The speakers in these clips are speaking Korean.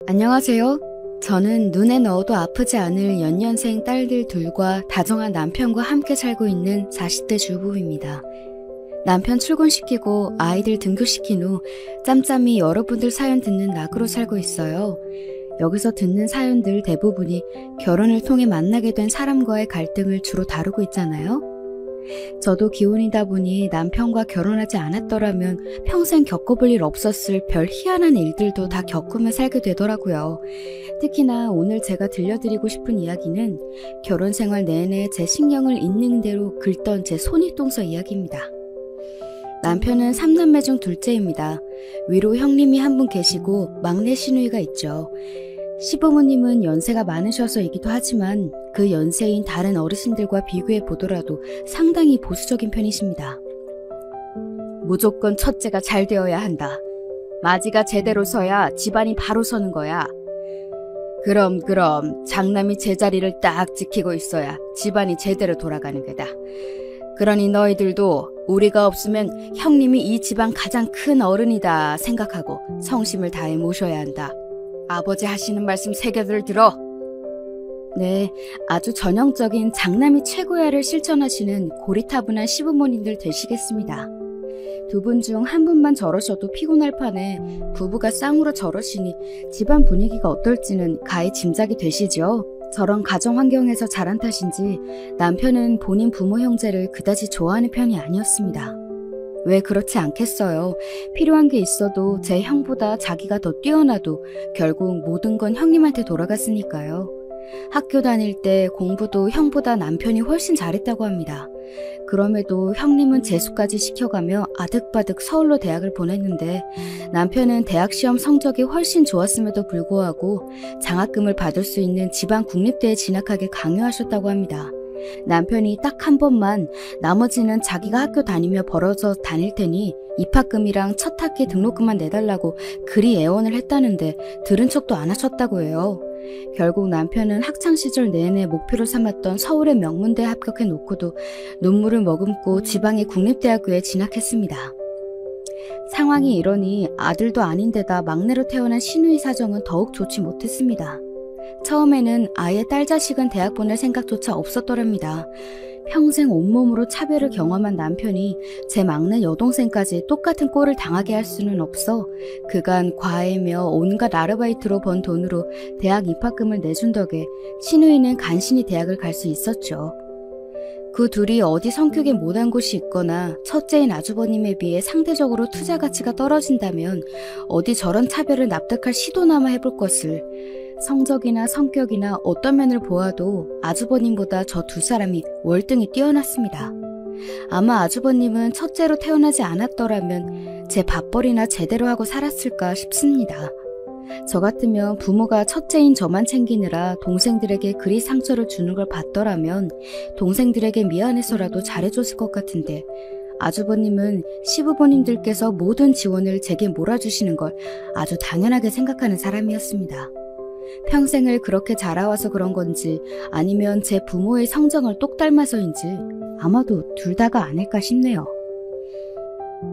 안녕하세요. 저는 눈에 넣어도 아프지 않을 연년생 딸들 둘과 다정한 남편과 함께 살고 있는 40대 주부입니다. 남편 출근시키고 아이들 등교시킨 후 짬짬이 여러분들 사연 듣는 낙으로 살고 있어요. 여기서 듣는 사연들 대부분이 결혼을 통해 만나게 된 사람과의 갈등을 주로 다루고 있잖아요. 저도 기혼이다 보니 남편과 결혼하지 않았더라면 평생 겪어볼 일 없었을 별 희한한 일들도 다 겪으며 살게 되더라고요. 특히나 오늘 제가 들려드리고 싶은 이야기는 결혼 생활 내내 제 신경을 있는 대로 긁던 제 손윗동서 이야기입니다. 남편은 3남매 중 둘째입니다. 위로 형님이 한 분 계시고 막내 시누이가 있죠. 시부모님은 연세가 많으셔서이기도 하지만 그 연세인 다른 어르신들과 비교해 보더라도 상당히 보수적인 편이십니다. 무조건 첫째가 잘 되어야 한다. 마지가 제대로 서야 집안이 바로 서는 거야. 그럼 장남이 제자리를 딱 지키고 있어야 집안이 제대로 돌아가는 게다. 그러니 너희들도 우리가 없으면 형님이 이 집안 가장 큰 어른이다 생각하고 성심을 다해 모셔야 한다. 아버지 하시는 말씀 새겨들 들어. 네, 아주 전형적인 장남이 최고야를 실천하시는 고리타분한 시부모님들 되시겠습니다. 두 분 중 한 분만 저러셔도 피곤할 판에 부부가 쌍으로 저러시니 집안 분위기가 어떨지는 가히 짐작이 되시죠? 저런 가정 환경에서 자란 탓인지 남편은 본인 부모 형제를 그다지 좋아하는 편이 아니었습니다. 왜 그렇지 않겠어요. 필요한 게 있어도 제 형보다 자기가 더 뛰어나도 결국 모든 건 형님한테 돌아갔으니까요. 학교 다닐 때 공부도 형보다 남편이 훨씬 잘했다고 합니다. 그럼에도 형님은 재수까지 시켜가며 아득바득 서울로 대학을 보냈는데 남편은 대학 시험 성적이 훨씬 좋았음에도 불구하고 장학금을 받을 수 있는 지방 국립대에 진학하길 강요하셨다고 합니다. 남편이 딱 한 번만 나머지는 자기가 학교 다니며 벌어서 다닐 테니 입학금이랑 첫 학기 등록금만 내달라고 그리 애원을 했다는데 들은 척도 안 하셨다고 해요. 결국 남편은 학창시절 내내 목표로 삼았던 서울의 명문대에 합격해 놓고도 눈물을 머금고 지방의 국립대학교에 진학했습니다. 상황이 이러니 아들도 아닌데다 막내로 태어난 시누이 사정은 더욱 좋지 못했습니다. 처음에는 아예 딸 자식은 대학 보낼 생각조차 없었더랍니다. 평생 온몸으로 차별을 경험한 남편이 제 막내 여동생까지 똑같은 꼴을 당하게 할 수는 없어 그간 과외며 온갖 아르바이트로 번 돈으로 대학 입학금을 내준 덕에 시누이는 간신히 대학을 갈 수 있었죠. 그 둘이 어디 성격에 못한 곳이 있거나 첫째인 아주버님에 비해 상대적으로 투자 가치가 떨어진다면 어디 저런 차별을 납득할 시도나마 해볼 것을 성적이나 성격이나 어떤 면을 보아도 아주버님보다 저 두 사람이 월등히 뛰어났습니다. 아마 아주버님은 첫째로 태어나지 않았더라면 제 밥벌이나 제대로 하고 살았을까 싶습니다. 저 같으면 부모가 첫째인 저만 챙기느라 동생들에게 그리 상처를 주는 걸 봤더라면 동생들에게 미안해서라도 잘해줬을 것 같은데 아주버님은 시부모님들께서 모든 지원을 제게 몰아주시는 걸 아주 당연하게 생각하는 사람이었습니다. 평생을 그렇게 자라와서 그런 건지 아니면 제 부모의 성정을 똑 닮아서인지 아마도 둘 다가 아닐까 싶네요.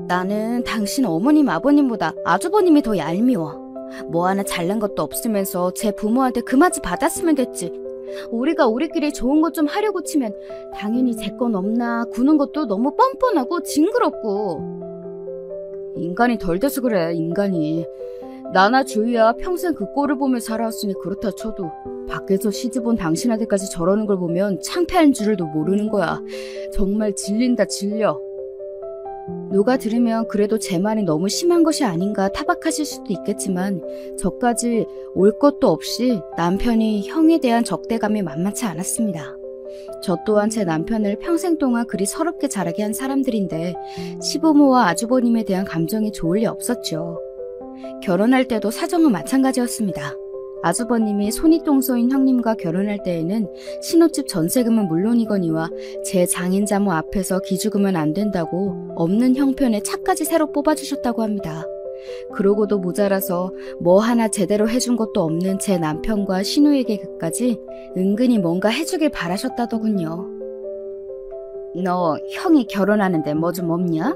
나는 당신 어머님 아버님보다 아주버님이 더 얄미워. 뭐 하나 잘난 것도 없으면서 제 부모한테 그마저 받았으면 됐지. 우리가 우리끼리 좋은 것 좀 하려고 치면 당연히 제 건 없나 구는 것도 너무 뻔뻔하고 징그럽고. 인간이 덜 돼서 그래, 인간이. 나나 주희야 평생 그 꼴을 보며 살아왔으니 그렇다 쳐도 밖에서 시집온 당신한테까지 저러는 걸 보면 창피한 줄도 모르는 거야. 정말 질린다, 질려. 누가 들으면 그래도 제 말이 너무 심한 것이 아닌가 타박하실 수도 있겠지만 저까지 올 것도 없이 남편이 형에 대한 적대감이 만만치 않았습니다. 저 또한 제 남편을 평생 동안 그리 서럽게 자라게 한 사람들인데 시부모와 아주버님에 대한 감정이 좋을 리 없었죠. 결혼할 때도 사정은 마찬가지였습니다. 아주버님이 손윗동서인 형님과 결혼할 때에는 신혼집 전세금은 물론이거니와 제 장인자모 앞에서 기죽으면 안 된다고 없는 형편에 차까지 새로 뽑아주셨다고 합니다. 그러고도 모자라서 뭐 하나 제대로 해준 것도 없는 제 남편과 시누에게까지 은근히 뭔가 해주길 바라셨다더군요. 너 형이 결혼하는데 뭐 좀 없냐?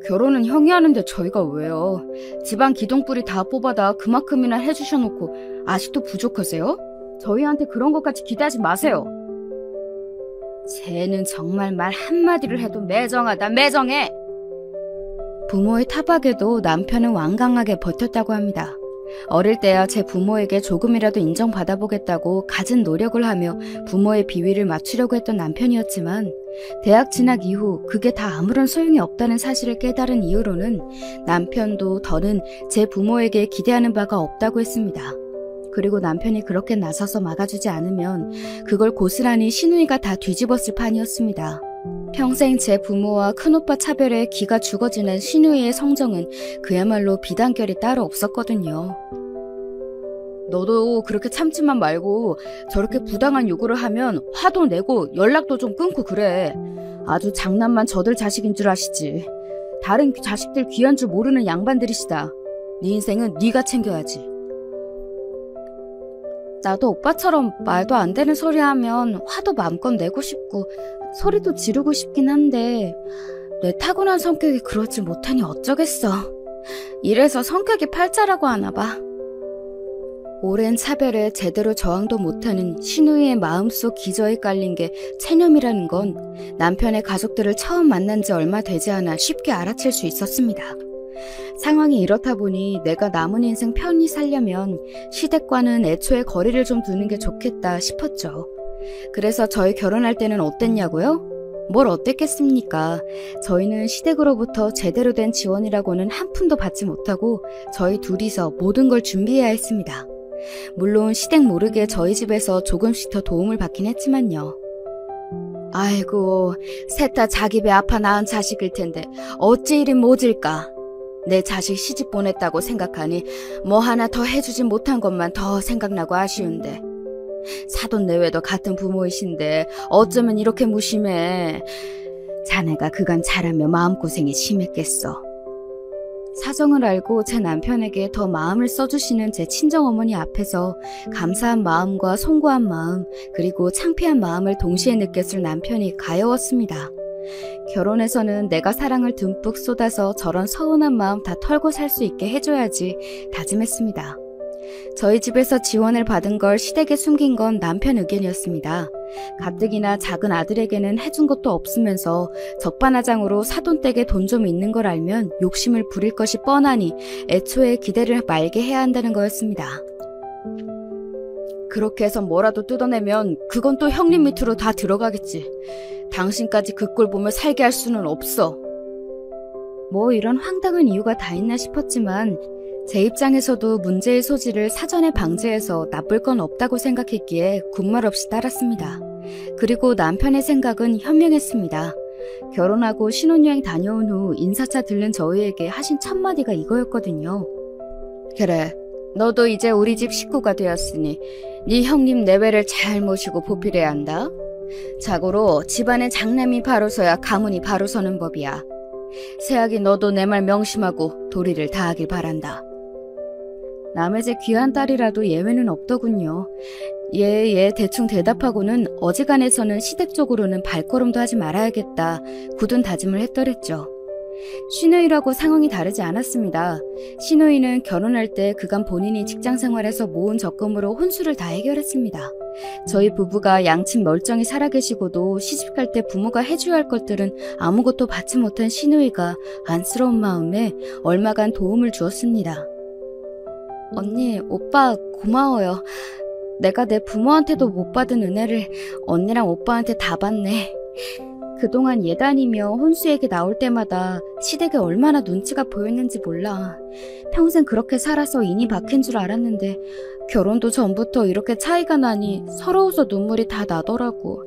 결혼은 형이 하는데 저희가 왜요? 집안 기둥뿌리 다 뽑아다 그만큼이나 해주셔놓고 아직도 부족하세요? 저희한테 그런 것까지 기대하지 마세요. 쟤는 정말 말 한마디를 해도 매정하다, 매정해! 부모의 타박에도 남편은 완강하게 버텼다고 합니다. 어릴 때야 제 부모에게 조금이라도 인정받아보겠다고 갖은 노력을 하며 부모의 비위를 맞추려고 했던 남편이었지만 대학 진학 이후 그게 다 아무런 소용이 없다는 사실을 깨달은 이후로는 남편도 더는 제 부모에게 기대하는 바가 없다고 했습니다. 그리고 남편이 그렇게 나서서 막아주지 않으면 그걸 고스란히 시누이가 다 뒤집었을 판이었습니다. 평생 제 부모와 큰오빠 차별에 기가 죽어지는 시누이의 성정은 그야말로 비단결이 따로 없었거든요. 너도 그렇게 참지만 말고 저렇게 부당한 요구를 하면 화도 내고 연락도 좀 끊고 그래. 아주 장난만 저들 자식인 줄 아시지. 다른 자식들 귀한 줄 모르는 양반들이시다. 네 인생은 네가 챙겨야지. 나도 오빠처럼 말도 안 되는 소리 하면 화도 마음껏 내고 싶고 소리도 지르고 싶긴 한데 내 타고난 성격이 그러지 못하니 어쩌겠어. 이래서 성격이 팔자라고 하나 봐. 오랜 차별에 제대로 저항도 못하는 시누이의 마음속 기저에 깔린 게 체념이라는 건 남편의 가족들을 처음 만난 지 얼마 되지 않아 쉽게 알아챌 수 있었습니다. 상황이 이렇다 보니 내가 남은 인생 편히 살려면 시댁과는 애초에 거리를 좀 두는 게 좋겠다 싶었죠. 그래서 저희 결혼할 때는 어땠냐고요? 뭘 어땠겠습니까? 저희는 시댁으로부터 제대로 된 지원이라고는 한 푼도 받지 못하고 저희 둘이서 모든 걸 준비해야 했습니다. 물론 시댁 모르게 저희 집에서 조금씩 더 도움을 받긴 했지만요. 아이고, 셋 다 자기 배 아파 낳은 자식일 텐데 어찌 이리 모질까? 내 자식 시집 보냈다고 생각하니 뭐 하나 더 해주지 못한 것만 더 생각나고 아쉬운데. 사돈 내외도 같은 부모이신데 어쩌면 이렇게 무심해. 자네가 그간 자라며 마음고생이 심했겠어. 사정을 알고 제 남편에게 더 마음을 써주시는 제 친정어머니 앞에서 감사한 마음과 송구한 마음 그리고 창피한 마음을 동시에 느꼈을 남편이 가여웠습니다. 결혼해서는 내가 사랑을 듬뿍 쏟아서 저런 서운한 마음 다 털고 살 수 있게 해줘야지 다짐했습니다. 저희 집에서 지원을 받은 걸 시댁에 숨긴 건 남편 의견이었습니다. 가뜩이나 작은 아들에게는 해준 것도 없으면서 적반하장으로 사돈댁에 돈 좀 있는 걸 알면 욕심을 부릴 것이 뻔하니 애초에 기대를 말게 해야 한다는 거였습니다. 그렇게 해서 뭐라도 뜯어내면 그건 또 형님 밑으로 다 들어가겠지. 당신까지 그 꼴 보며 살게 할 수는 없어. 뭐 이런 황당한 이유가 다 있나 싶었지만 제 입장에서도 문제의 소지를 사전에 방지해서 나쁠 건 없다고 생각했기에 군말 없이 따랐습니다. 그리고 남편의 생각은 현명했습니다. 결혼하고 신혼여행 다녀온 후 인사차 들른 저희에게 하신 첫 마디가 이거였거든요. 그래, 너도 이제 우리 집 식구가 되었으니 네 형님 내외를 잘 모시고 보필해야 한다. 자고로 집안의 장남이 바로서야 가문이 바로 서는 법이야. 새아기 너도 내 말 명심하고 도리를 다하길 바란다. 남의 집 귀한 딸이라도 예외는 없더군요. 예, 대충 대답하고는 어지간해서는 시댁 쪽으로는 발걸음도 하지 말아야겠다 굳은 다짐을 했더랬죠. 시누이라고 상황이 다르지 않았습니다. 시누이는 결혼할 때 그간 본인이 직장생활에서 모은 적금으로 혼수를 다 해결했습니다. 저희 부부가 양친 멀쩡히 살아계시고도 시집갈 때 부모가 해줘야 할 것들은 아무것도 받지 못한 시누이가 안쓰러운 마음에 얼마간 도움을 주었습니다. 언니, 오빠 고마워요. 내가 내 부모한테도 못 받은 은혜를 언니랑 오빠한테 다 받네. 그동안 예단이며 혼수에게 나올 때마다 시댁에 얼마나 눈치가 보였는지 몰라. 평생 그렇게 살아서 인이 박힌 줄 알았는데 결혼도 전부터 이렇게 차이가 나니 서러워서 눈물이 다 나더라고.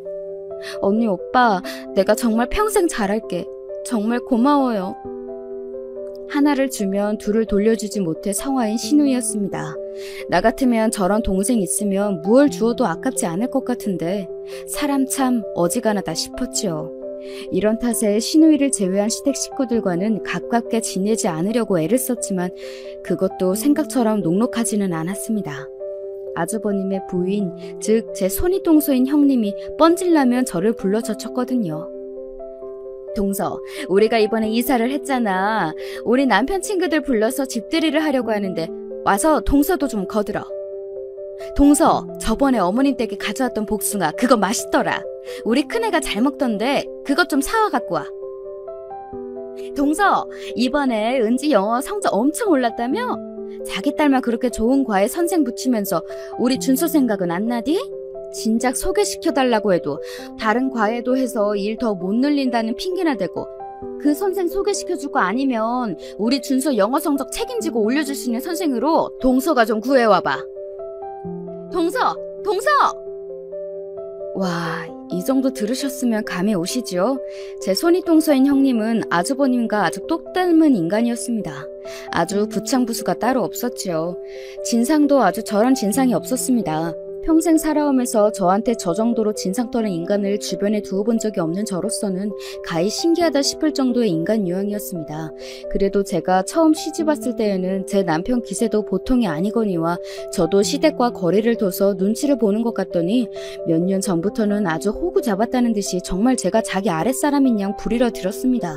언니, 오빠, 내가 정말 평생 잘할게. 정말 고마워요. 하나를 주면 둘을 돌려주지 못해 성화인 시누이였습니다. 나 같으면 저런 동생 있으면 무얼 주어도 아깝지 않을 것 같은데 사람 참 어지간하다 싶었지요. 이런 탓에 시누이를 제외한 시댁 식구들과는 가깝게 지내지 않으려고 애를 썼지만 그것도 생각처럼 녹록하지는 않았습니다. 아주버님의 부인, 즉 제 손윗동서인 형님이 뻔질나면 저를 불러 젖혔거든요. 동서, 우리가 이번에 이사를 했잖아. 우리 남편 친구들 불러서 집들이를 하려고 하는데 와서 동서도 좀 거들어. 동서, 저번에 어머님 댁에 가져왔던 복숭아 그거 맛있더라. 우리 큰애가 잘 먹던데 그것 좀 사와 갖고 와. 동서, 이번에 은지 영어 성적 엄청 올랐다며? 자기 딸만 그렇게 좋은 과에 선생 붙이면서 우리 준서 생각은 안 나디? 진작 소개시켜달라고 해도 다른 과에도 해서 일 더 못 늘린다는 핑계나 대고, 그 선생 소개시켜줄 거 아니면 우리 준서 영어 성적 책임지고 올려줄 수 있는 선생으로 동서가 좀 구해와봐. 동서! 와, 이 정도 들으셨으면 감이 오시죠? 제 손윗동서인 형님은 아주버님과 아주 똑 닮은 인간이었습니다. 아주 부창부수가 따로 없었지요. 진상도 아주 저런 진상이 없었습니다. 평생 살아오면서 저한테 저 정도로 진상 떠는 인간을 주변에 두어본 적이 없는 저로서는 가히 신기하다 싶을 정도의 인간 유형이었습니다. 그래도 제가 처음 시집 왔을 때에는 제 남편 기세도 보통이 아니거니와 저도 시댁과 거리를 둬서 눈치를 보는 것 같더니 몇 년 전부터는 아주 호구 잡았다는 듯이 정말 제가 자기 아랫사람인 양 부리러 들었습니다.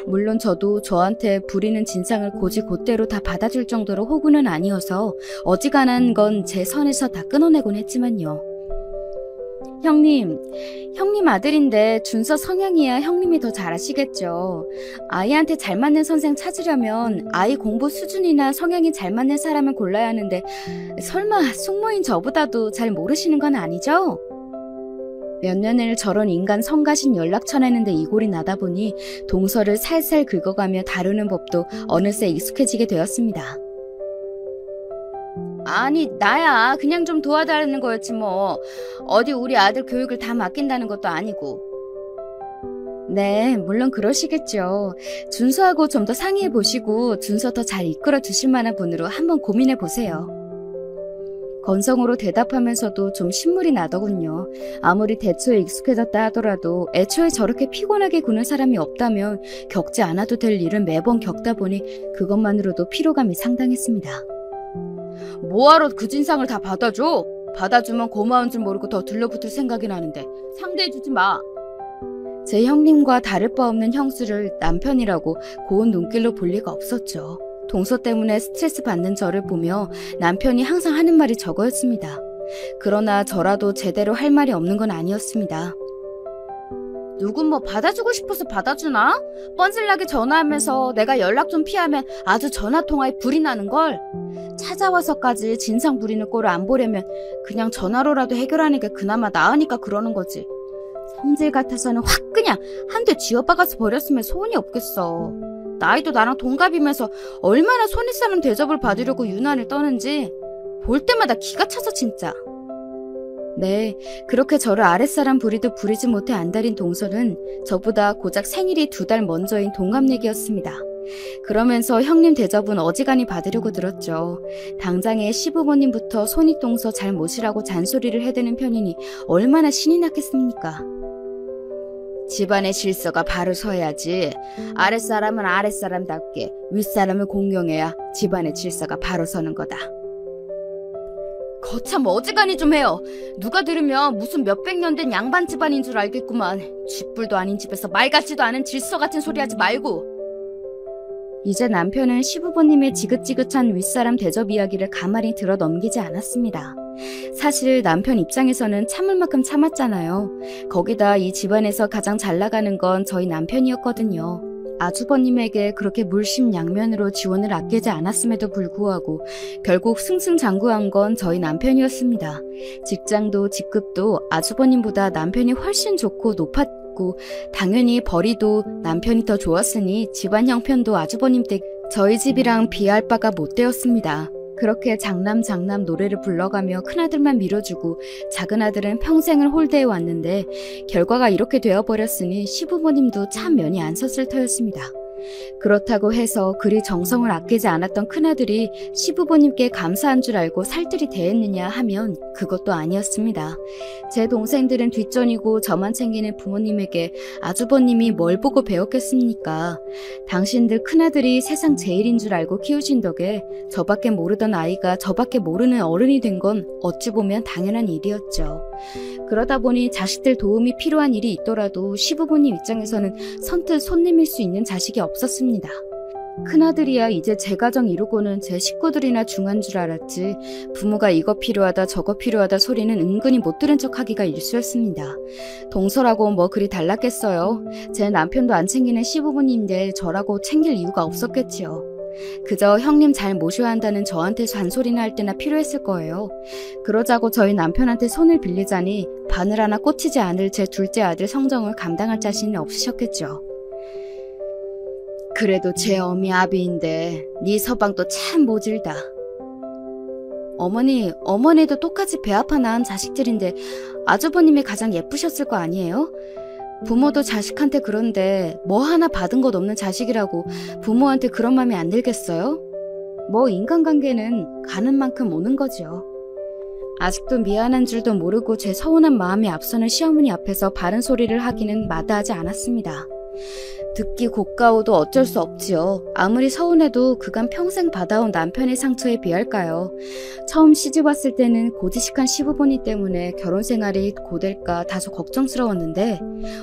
물론 저도 저한테 부리는 진상을 곧이곧대로 다 받아줄 정도로 호구는 아니어서 어지간한 건 제 선에서 다 끊어내곤 했지만요. 형님 아들인데 준서 성향이야 형님이 더 잘 아시겠죠. 아이한테 잘 맞는 선생 찾으려면 아이 공부 수준이나 성향이 잘 맞는 사람을 골라야 하는데 설마 숙모인 저보다도 잘 모르시는 건 아니죠? 몇 년을 저런 인간 성가신 연락 쳐내는데 이골이 나다 보니 동서를 살살 긁어가며 다루는 법도 어느새 익숙해지게 되었습니다. 아니, 나야 그냥 좀 도와달라는 거였지 뭐. 어디 우리 아들 교육을 다 맡긴다는 것도 아니고. 네, 물론 그러시겠죠. 준서하고 좀 더 상의해보시고 준서 더 잘 이끌어 주실 만한 분으로 한번 고민해보세요. 건성으로 대답하면서도 좀 신물이 나더군요. 아무리 대초에 익숙해졌다 하더라도 애초에 저렇게 피곤하게 구는 사람이 없다면 겪지 않아도 될 일을 매번 겪다 보니 그것만으로도 피로감이 상당했습니다. 뭐하러 그 진상을 다 받아줘? 받아주면 고마운 줄 모르고 더 들러붙을 생각이 나는데 상대해주지 마. 제 형님과 다를 바 없는 형수를 남편이라고 고운 눈길로 볼 리가 없었죠. 동서 때문에 스트레스 받는 저를 보며 남편이 항상 하는 말이 저거였습니다. 그러나 저라도 제대로 할 말이 없는 건 아니었습니다. 누군 뭐 받아주고 싶어서 받아주나? 뻔질나게 전화하면서 내가 연락 좀 피하면 아주 전화통화에 불이 나는걸. 찾아와서까지 진상 부리는 꼴을 안 보려면 그냥 전화로라도 해결하는 게 그나마 나으니까 그러는 거지. 성질 같아서는 확 그냥 한 대 쥐어박아서 버렸으면 소원이 없겠어. 나이도 나랑 동갑이면서 얼마나 손이 싸는 대접을 받으려고 유난을 떠는지 볼 때마다 기가 차서 진짜. 네, 그렇게 저를 아랫사람 부리도 부리지 못해 안달인 동서는 저보다 고작 생일이 2달 먼저인 동갑내기였습니다. 그러면서 형님 대접은 어지간히 받으려고 들었죠. 당장에 시부모님부터 손윗동서 잘 모시라고 잔소리를 해대는 편이니 얼마나 신이 났겠습니까? 집안의 질서가 바로 서야지. 아랫사람은 아랫사람답게 윗사람을 공경해야 집안의 질서가 바로 서는 거다. 거참 어지간히 좀 해요. 누가 들으면 무슨 몇백 년 된 양반 집안인 줄 알겠구만. 쥐뿔도 아닌 집에서 말 같지도 않은 질서 같은 소리 하지 말고. 이제 남편은 시부모님의 지긋지긋한 윗사람 대접 이야기를 가만히 들어 넘기지 않았습니다. 사실 남편 입장에서는 참을 만큼 참았잖아요. 거기다 이 집안에서 가장 잘 나가는 건 저희 남편이었거든요. 아주버님에게 그렇게 물심양면으로 지원을 아끼지 않았음에도 불구하고 결국 승승장구한 건 저희 남편이었습니다. 직장도 직급도 아주버님보다 남편이 훨씬 좋고 높았고 당연히 벌이도 남편이 더 좋았으니 집안 형편도 아주버님 댁 저희 집이랑 비할 바가 못 되었습니다. 그렇게 장남 노래를 불러가며 큰아들만 밀어주고 작은아들은 평생을 홀대해 왔는데 결과가 이렇게 되어버렸으니 시부모님도 참 면이 안 섰을 터였습니다. 그렇다고 해서 그리 정성을 아끼지 않았던 큰아들이 시부모님께 감사한 줄 알고 살뜰히 대했느냐 하면 그것도 아니었습니다. 제 동생들은 뒷전이고 저만 챙기는 부모님에게 아주버님이 뭘 보고 배웠겠습니까? 당신들 큰아들이 세상 제일인 줄 알고 키우신 덕에 저밖에 모르던 아이가 저밖에 모르는 어른이 된 건 어찌 보면 당연한 일이었죠. 그러다 보니 자식들 도움이 필요한 일이 있더라도 시부모님 입장에서는 선뜻 손 내밀 수 있는 자식이 없었습니다. 큰아들이야 이제 제 가정 이루고는 제 식구들이나 중한 줄 알았지 부모가 이거 필요하다 저거 필요하다 소리는 은근히 못 들은 척하기가 일쑤였습니다. 동서라고 뭐 그리 달랐겠어요. 제 남편도 안 챙기는 시부모님인데 저라고 챙길 이유가 없었겠지요. 그저 형님 잘 모셔야 한다는 저한테 잔소리나 할 때나 필요했을 거예요. 그러자고 저희 남편한테 손을 빌리자니 바늘 하나 꽂히지 않을 제 둘째 아들 성정을 감당할 자신이 없으셨겠죠. 그래도 제 어미 아비인데 네 서방도 참 모질다. 어머니도 똑같이 배 아파 낳은 자식들인데 아주버님이 가장 예쁘셨을 거 아니에요? 부모도 자식한테 그런데 뭐 하나 받은 것 없는 자식이라고 부모한테 그런 맘이 안 들겠어요? 뭐 인간관계는 가는 만큼 오는 거죠. 아직도 미안한 줄도 모르고 제 서운한 마음이 앞서는 시어머니 앞에서 바른 소리를 하기는 마다하지 않았습니다. 듣기 고가오도 어쩔 수 없지요. 아무리 서운해도 그간 평생 받아온 남편의 상처에 비할까요? 처음 시집 왔을 때는 고지식한 시부모님 때문에 결혼 생활이 고될까 다소 걱정스러웠는데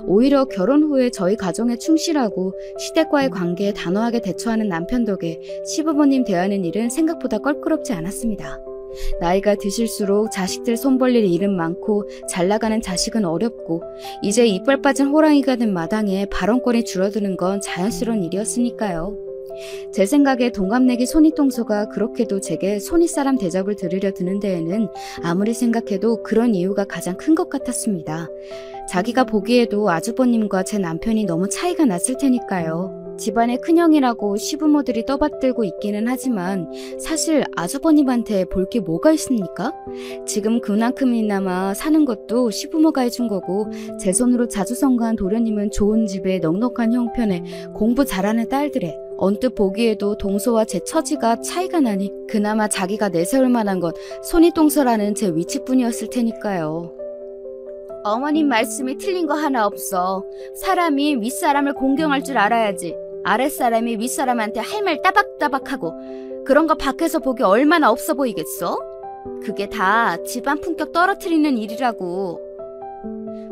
오히려 결혼 후에 저희 가정에 충실하고 시댁과의 관계에 단호하게 대처하는 남편 덕에 시부모님 대하는 일은 생각보다 껄끄럽지 않았습니다. 나이가 드실수록 자식들 손 벌릴 일은 많고 잘나가는 자식은 어렵고 이제 이빨 빠진 호랑이가 된 마당에 발언권이 줄어드는 건 자연스러운 일이었으니까요. 제 생각에 동갑내기 손윗동서가 그렇게도 제게 손윗사람 대접을 들으려 드는 데에는 아무리 생각해도 그런 이유가 가장 큰 것 같았습니다. 자기가 보기에도 아주버님과 제 남편이 너무 차이가 났을 테니까요. 집안의 큰형이라고 시부모들이 떠받들고 있기는 하지만 사실 아주버님한테 볼 게 뭐가 있습니까? 지금 그만큼이나마 사는 것도 시부모가 해준 거고 제 손으로 자주 성가한 도련님은 좋은 집에 넉넉한 형편에 공부 잘하는 딸들에 언뜻 보기에도 동서와 제 처지가 차이가 나니 그나마 자기가 내세울 만한 건 손윗동서라는 제 위치뿐이었을 테니까요. 어머님 말씀이 틀린 거 하나 없어. 사람이 윗사람을 공경할 줄 알아야지. 아랫사람이 윗사람한테 할 말 따박따박하고 그런 거 밖에서 보기 얼마나 없어 보이겠어? 그게 다 집안 품격 떨어뜨리는 일이라고.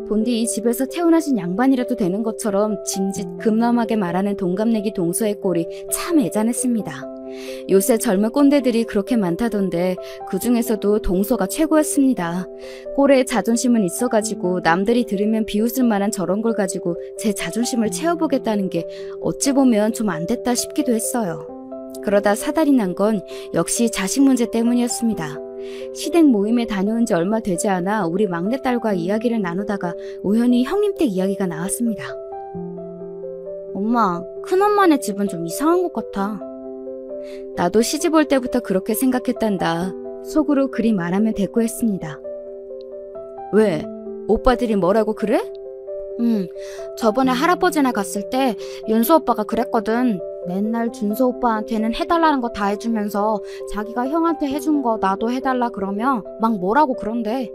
본디 이 집에서 태어나신 양반이라도 되는 것처럼 짐짓 금럼하게 말하는 동갑내기 동서의 꼴이 참 애잔했습니다. 요새 젊은 꼰대들이 그렇게 많다던데 그 중에서도 동서가 최고였습니다. 꼴에 자존심은 있어가지고 남들이 들으면 비웃을 만한 저런 걸 가지고 제 자존심을 채워보겠다는 게 어찌 보면 좀 안 됐다 싶기도 했어요. 그러다 사달이 난 건 역시 자식 문제 때문이었습니다. 시댁 모임에 다녀온 지 얼마 되지 않아 우리 막내딸과 이야기를 나누다가 우연히 형님 댁 이야기가 나왔습니다. 엄마, 큰엄마네 집은 좀 이상한 것 같아. 나도 시집 올 때부터 그렇게 생각했단다. 속으로 그리 말하면 대꾸했습니다. 왜? 오빠들이 뭐라고 그래? 저번에 할아버지네 갔을 때 윤수 오빠가 그랬거든. 맨날 준서 오빠한테는 해달라는 거 다 해주면서 자기가 형한테 해준 거 나도 해달라 그러면 막 뭐라고 그런대.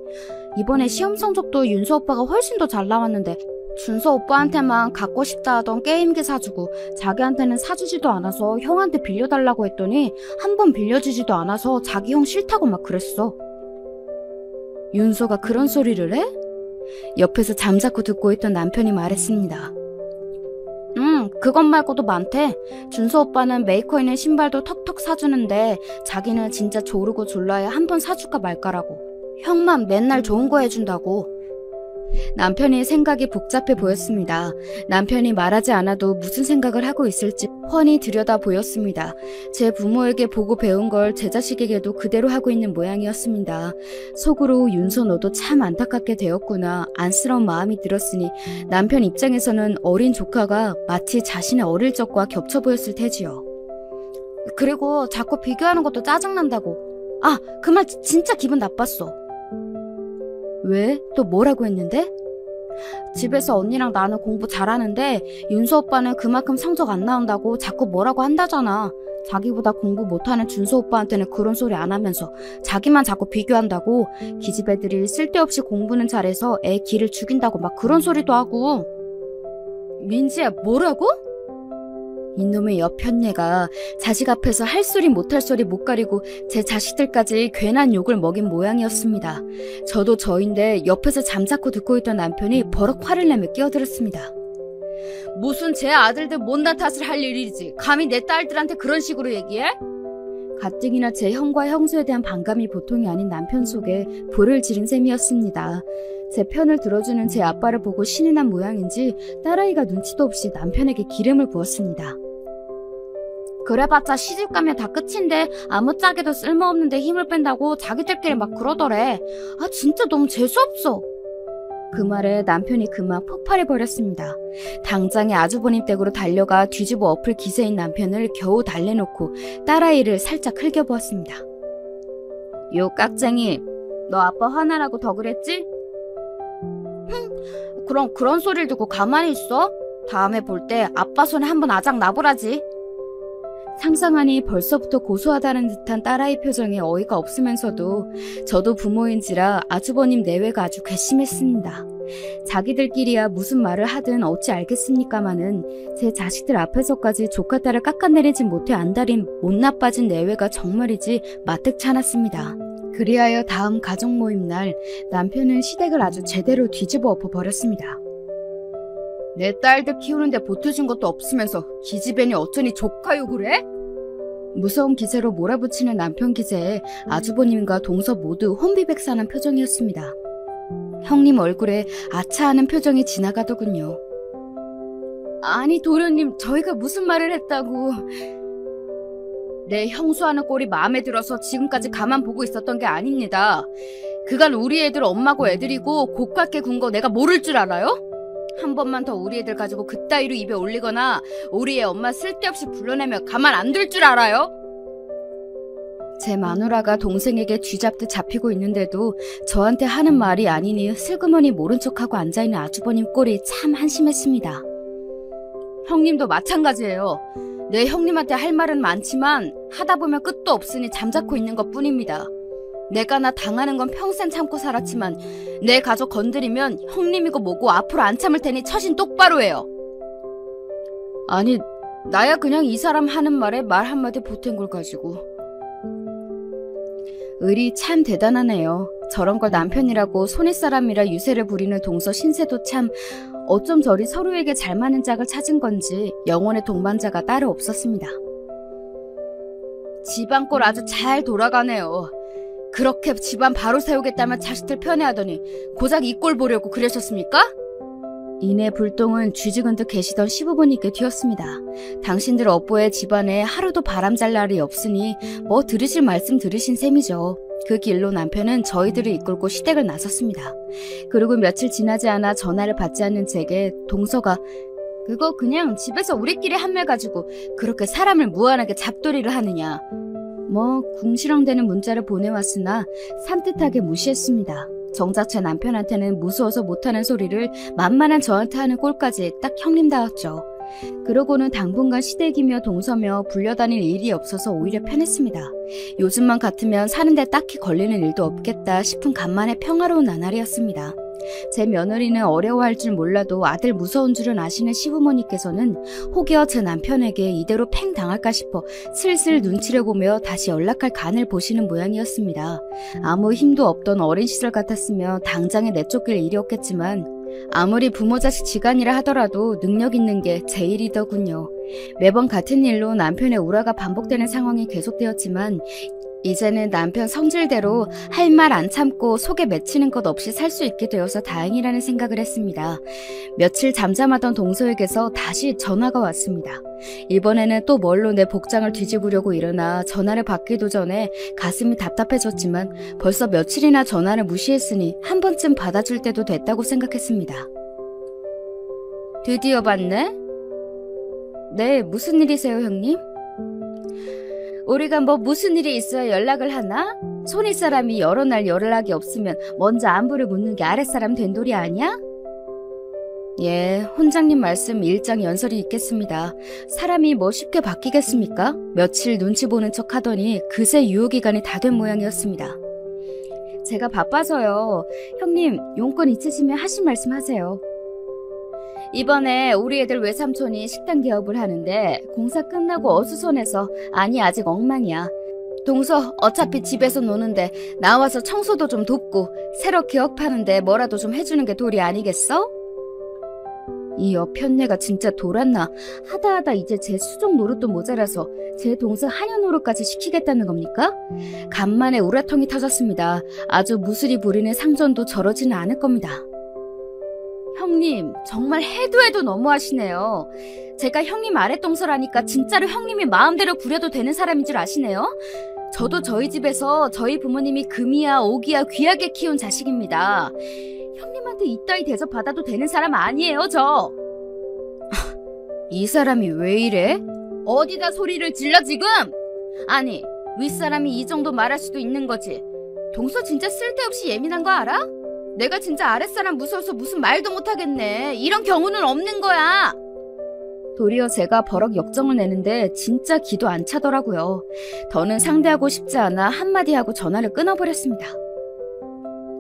이번에 시험 성적도 윤수 오빠가 훨씬 더 잘 나왔는데 준서 오빠한테만 갖고 싶다 하던 게임기 사주고 자기한테는 사주지도 않아서 형한테 빌려달라고 했더니 한 번 빌려주지도 않아서 자기 형 싫다고 막 그랬어. 윤서가 그런 소리를 해? 옆에서 잠자코 듣고 있던 남편이 말했습니다. 그것 말고도 많대. 준서 오빠는 메이커 있는 신발도 턱턱 사주는데 자기는 진짜 조르고 졸라야 한 번 사줄까 말까라고. 형만 맨날 좋은 거 해준다고. 남편의 생각이 복잡해 보였습니다. 남편이 말하지 않아도 무슨 생각을 하고 있을지 훤히 들여다 보였습니다. 제 부모에게 보고 배운 걸 제 자식에게도 그대로 하고 있는 모양이었습니다. 속으로 윤서 너도 참 안타깝게 되었구나 안쓰러운 마음이 들었으니 남편 입장에서는 어린 조카가 마치 자신의 어릴 적과 겹쳐 보였을 테지요. 그리고 자꾸 비교하는 것도 짜증난다고. 아, 그 말 진짜 기분 나빴어. 왜? 또 뭐라고 했는데? 집에서 언니랑 나는 공부 잘하는데 윤서 오빠는 그만큼 성적 안 나온다고 자꾸 뭐라고 한다잖아. 자기보다 공부 못하는 준서 오빠한테는 그런 소리 안 하면서 자기만 자꾸 비교한다고. 기집애들이 쓸데없이 공부는 잘해서 애 기를 죽인다고 막 그런 소리도 하고. 민지야, 뭐라고? 이놈의 여편네가 자식 앞에서 할 소리 못할 소리 못 가리고 제 자식들까지 괜한 욕을 먹인 모양이었습니다. 저도 저인데 옆에서 잠자코 듣고 있던 남편이 버럭 화를 내며 끼어들었습니다. 무슨 제 아들들 못난 탓을 할 일이지 감히 내 딸들한테 그런 식으로 얘기해? 가뜩이나 제 형과 형수에 대한 반감이 보통이 아닌 남편 속에 불을 지른 셈이었습니다. 제 편을 들어주는 제 아빠를 보고 신이 난 모양인지 딸아이가 눈치도 없이 남편에게 기름을 부었습니다. 그래봤자 시집가면 다 끝인데 아무짝에도 쓸모없는데 힘을 뺀다고 자기들끼리 막 그러더래. 아 진짜 너무 재수없어. 그 말에 남편이 그만 폭발해버렸습니다. 당장에 아주버님 댁으로 달려가 뒤집어 엎을 기세인 남편을 겨우 달래놓고 딸아이를 살짝 흘겨보았습니다. 요 깍쟁이, 너 아빠 화나라고 더 그랬지? 그럼 그런 소리를 듣고 가만히 있어? 다음에 볼 때 아빠 손에 한번 아작 나보라지. 상상하니 벌써부터 고소하다는 듯한 딸아이 표정에 어이가 없으면서도 저도 부모인지라 아주버님 내외가 아주 괘씸했습니다. 자기들끼리야 무슨 말을 하든 어찌 알겠습니까마는 제 자식들 앞에서까지 조카 딸을 깎아내리지 못해 안달인 못나 빠진 내외가 정말이지 마뜩치 않았습니다. 그리하여 다음 가족 모임 날 남편은 시댁을 아주 제대로 뒤집어 엎어버렸습니다. 내 딸들 키우는데 보태준 것도 없으면서 기집애니 어쩌니 조카 욕을 해? 무서운 기세로 몰아붙이는 남편 기세에 아주버님과 동서 모두 혼비백산한 표정이었습니다. 형님 얼굴에 아차하는 표정이 지나가더군요. 아니 도련님 저희가 무슨 말을 했다고. 내 형수하는 꼴이 마음에 들어서 지금까지 가만 보고 있었던 게 아닙니다. 그간 우리 애들 엄마고 애들이고 고깝게 군 거 내가 모를 줄 알아요? 한 번만 더 우리 애들 가지고 그따위로 입에 올리거나 우리 애 엄마 쓸데없이 불러내면 가만 안 둘 줄 알아요? 제 마누라가 동생에게 쥐잡듯 잡히고 있는데도 저한테 하는 말이 아니니 슬그머니 모른 척하고 앉아있는 아주버님 꼴이 참 한심했습니다. 형님도 마찬가지예요. 내 형님한테 할 말은 많지만 하다 보면 끝도 없으니 잠자코 있는 것뿐입니다. 내가 나 당하는 건 평생 참고 살았지만 내 가족 건드리면 형님이고 뭐고 앞으로 안 참을 테니 처신 똑바로 해요. 아니 나야 그냥 이 사람 하는 말에 말 한마디 보탠 걸 가지고. 을이 참 대단하네요. 저런 걸 남편이라고 손윗사람이라 유세를 부리는 동서 신세도 참 어쩜 저리 서로에게 잘 맞는 짝을 찾은 건지 영혼의 동반자가 따로 없었습니다. 집안 꼴 아주 잘 돌아가네요. 그렇게 집안 바로 세우겠다면 자식들 편애하더니 고작 이 꼴 보려고 그러셨습니까? 이내 불똥은 쥐죽은 듯 계시던 시부모님께 튀었습니다. 당신들 업보의 집안에 하루도 바람 잘 날이 없으니 뭐 들으실 말씀 들으신 셈이죠. 그 길로 남편은 저희들을 이끌고 시댁을 나섰습니다. 그리고 며칠 지나지 않아 전화를 받지 않는 제게 동서가 그거 그냥 집에서 우리끼리 한말 가지고 그렇게 사람을 무한하게 잡돌이를 하느냐. 뭐 궁시렁대는 문자를 보내왔으나 산뜻하게 무시했습니다. 정작 제 남편한테는 무서워서 못하는 소리를 만만한 저한테 하는 꼴까지 딱 형님다웠죠. 그러고는 당분간 시댁이며 동서며 불려다닐 일이 없어서 오히려 편했습니다. 요즘만 같으면 사는데 딱히 걸리는 일도 없겠다 싶은 간만에 평화로운 나날이었습니다. 제 며느리는 어려워할 줄 몰라도 아들 무서운 줄은 아시는 시부모님께서는 혹여 제 남편에게 이대로 팽 당할까 싶어 슬슬 눈치를 보며 다시 연락할 간을 보시는 모양이었습니다. 아무 힘도 없던 어린 시절 같았으며 당장에 내쫓길 일이 없겠지만 아무리 부모 자식 지간이라 하더라도 능력 있는 게 제 일이더군요. 매번 같은 일로 남편의 우라가 반복되는 상황이 계속되었지만 이제는 남편 성질대로 할 말 안 참고 속에 맺히는 것 없이 살 수 있게 되어서 다행이라는 생각을 했습니다. 며칠 잠잠하던 동서에게서 다시 전화가 왔습니다. 이번에는 또 뭘로 내 복장을 뒤집으려고 일어나 전화를 받기도 전에 가슴이 답답해졌지만 벌써 며칠이나 전화를 무시했으니 한 번쯤 받아줄 때도 됐다고 생각했습니다. 드디어 받네? 네, 무슨 일이세요, 형님? 우리가 뭐 무슨 일이 있어야 연락을 하나? 손윗사람이 여러 날 연락이 없으면 먼저 안부를 묻는 게 아랫사람 된돌이 아니야? 예, 혼장님 말씀 일장연설이 있겠습니다. 사람이 뭐 쉽게 바뀌겠습니까? 며칠 눈치 보는 척 하더니 그새 유효기간이 다 된 모양이었습니다. 제가 바빠서요. 형님, 용건 있으시면 하신 말씀 하세요. 이번에 우리 애들 외삼촌이 식당 개업을 하는데 공사 끝나고 어수선해서 아니 아직 엉망이야. 동서 어차피 집에서 노는데 나와서 청소도 좀 돕고 새로 개업하는데 뭐라도 좀 해주는 게 도리 아니겠어? 이 여편네가 진짜 돌았나. 하다하다 이제 제 수족 노릇도 모자라서 제 동생 한여 노릇까지 시키겠다는 겁니까? 간만에 우라통이 터졌습니다. 아주 무술이 부리는 상전도 저러지는 않을 겁니다. 형님, 정말 해도 너무하시네요. 제가 형님 아랫동서라니까 진짜로 형님이 마음대로 부려도 되는 사람인 줄 아시네요? 저도 저희 집에서 저희 부모님이 금이야 오기야 귀하게 키운 자식입니다. 형님한테 이따위 대접 받아도 되는 사람 아니에요, 저. 이 사람이 왜 이래? 어디다 소리를 질러 지금? 아니, 윗사람이 이 정도 말할 수도 있는 거지. 동서 진짜 쓸데없이 예민한 거 알아? 내가 진짜 아랫사람 무서워서 무슨 말도 못하겠네. 이런 경우는 없는 거야. 도리어 제가 버럭 역정을 내는데 진짜 기도 안 차더라고요. 더는 상대하고 싶지 않아 한마디 하고 전화를 끊어버렸습니다.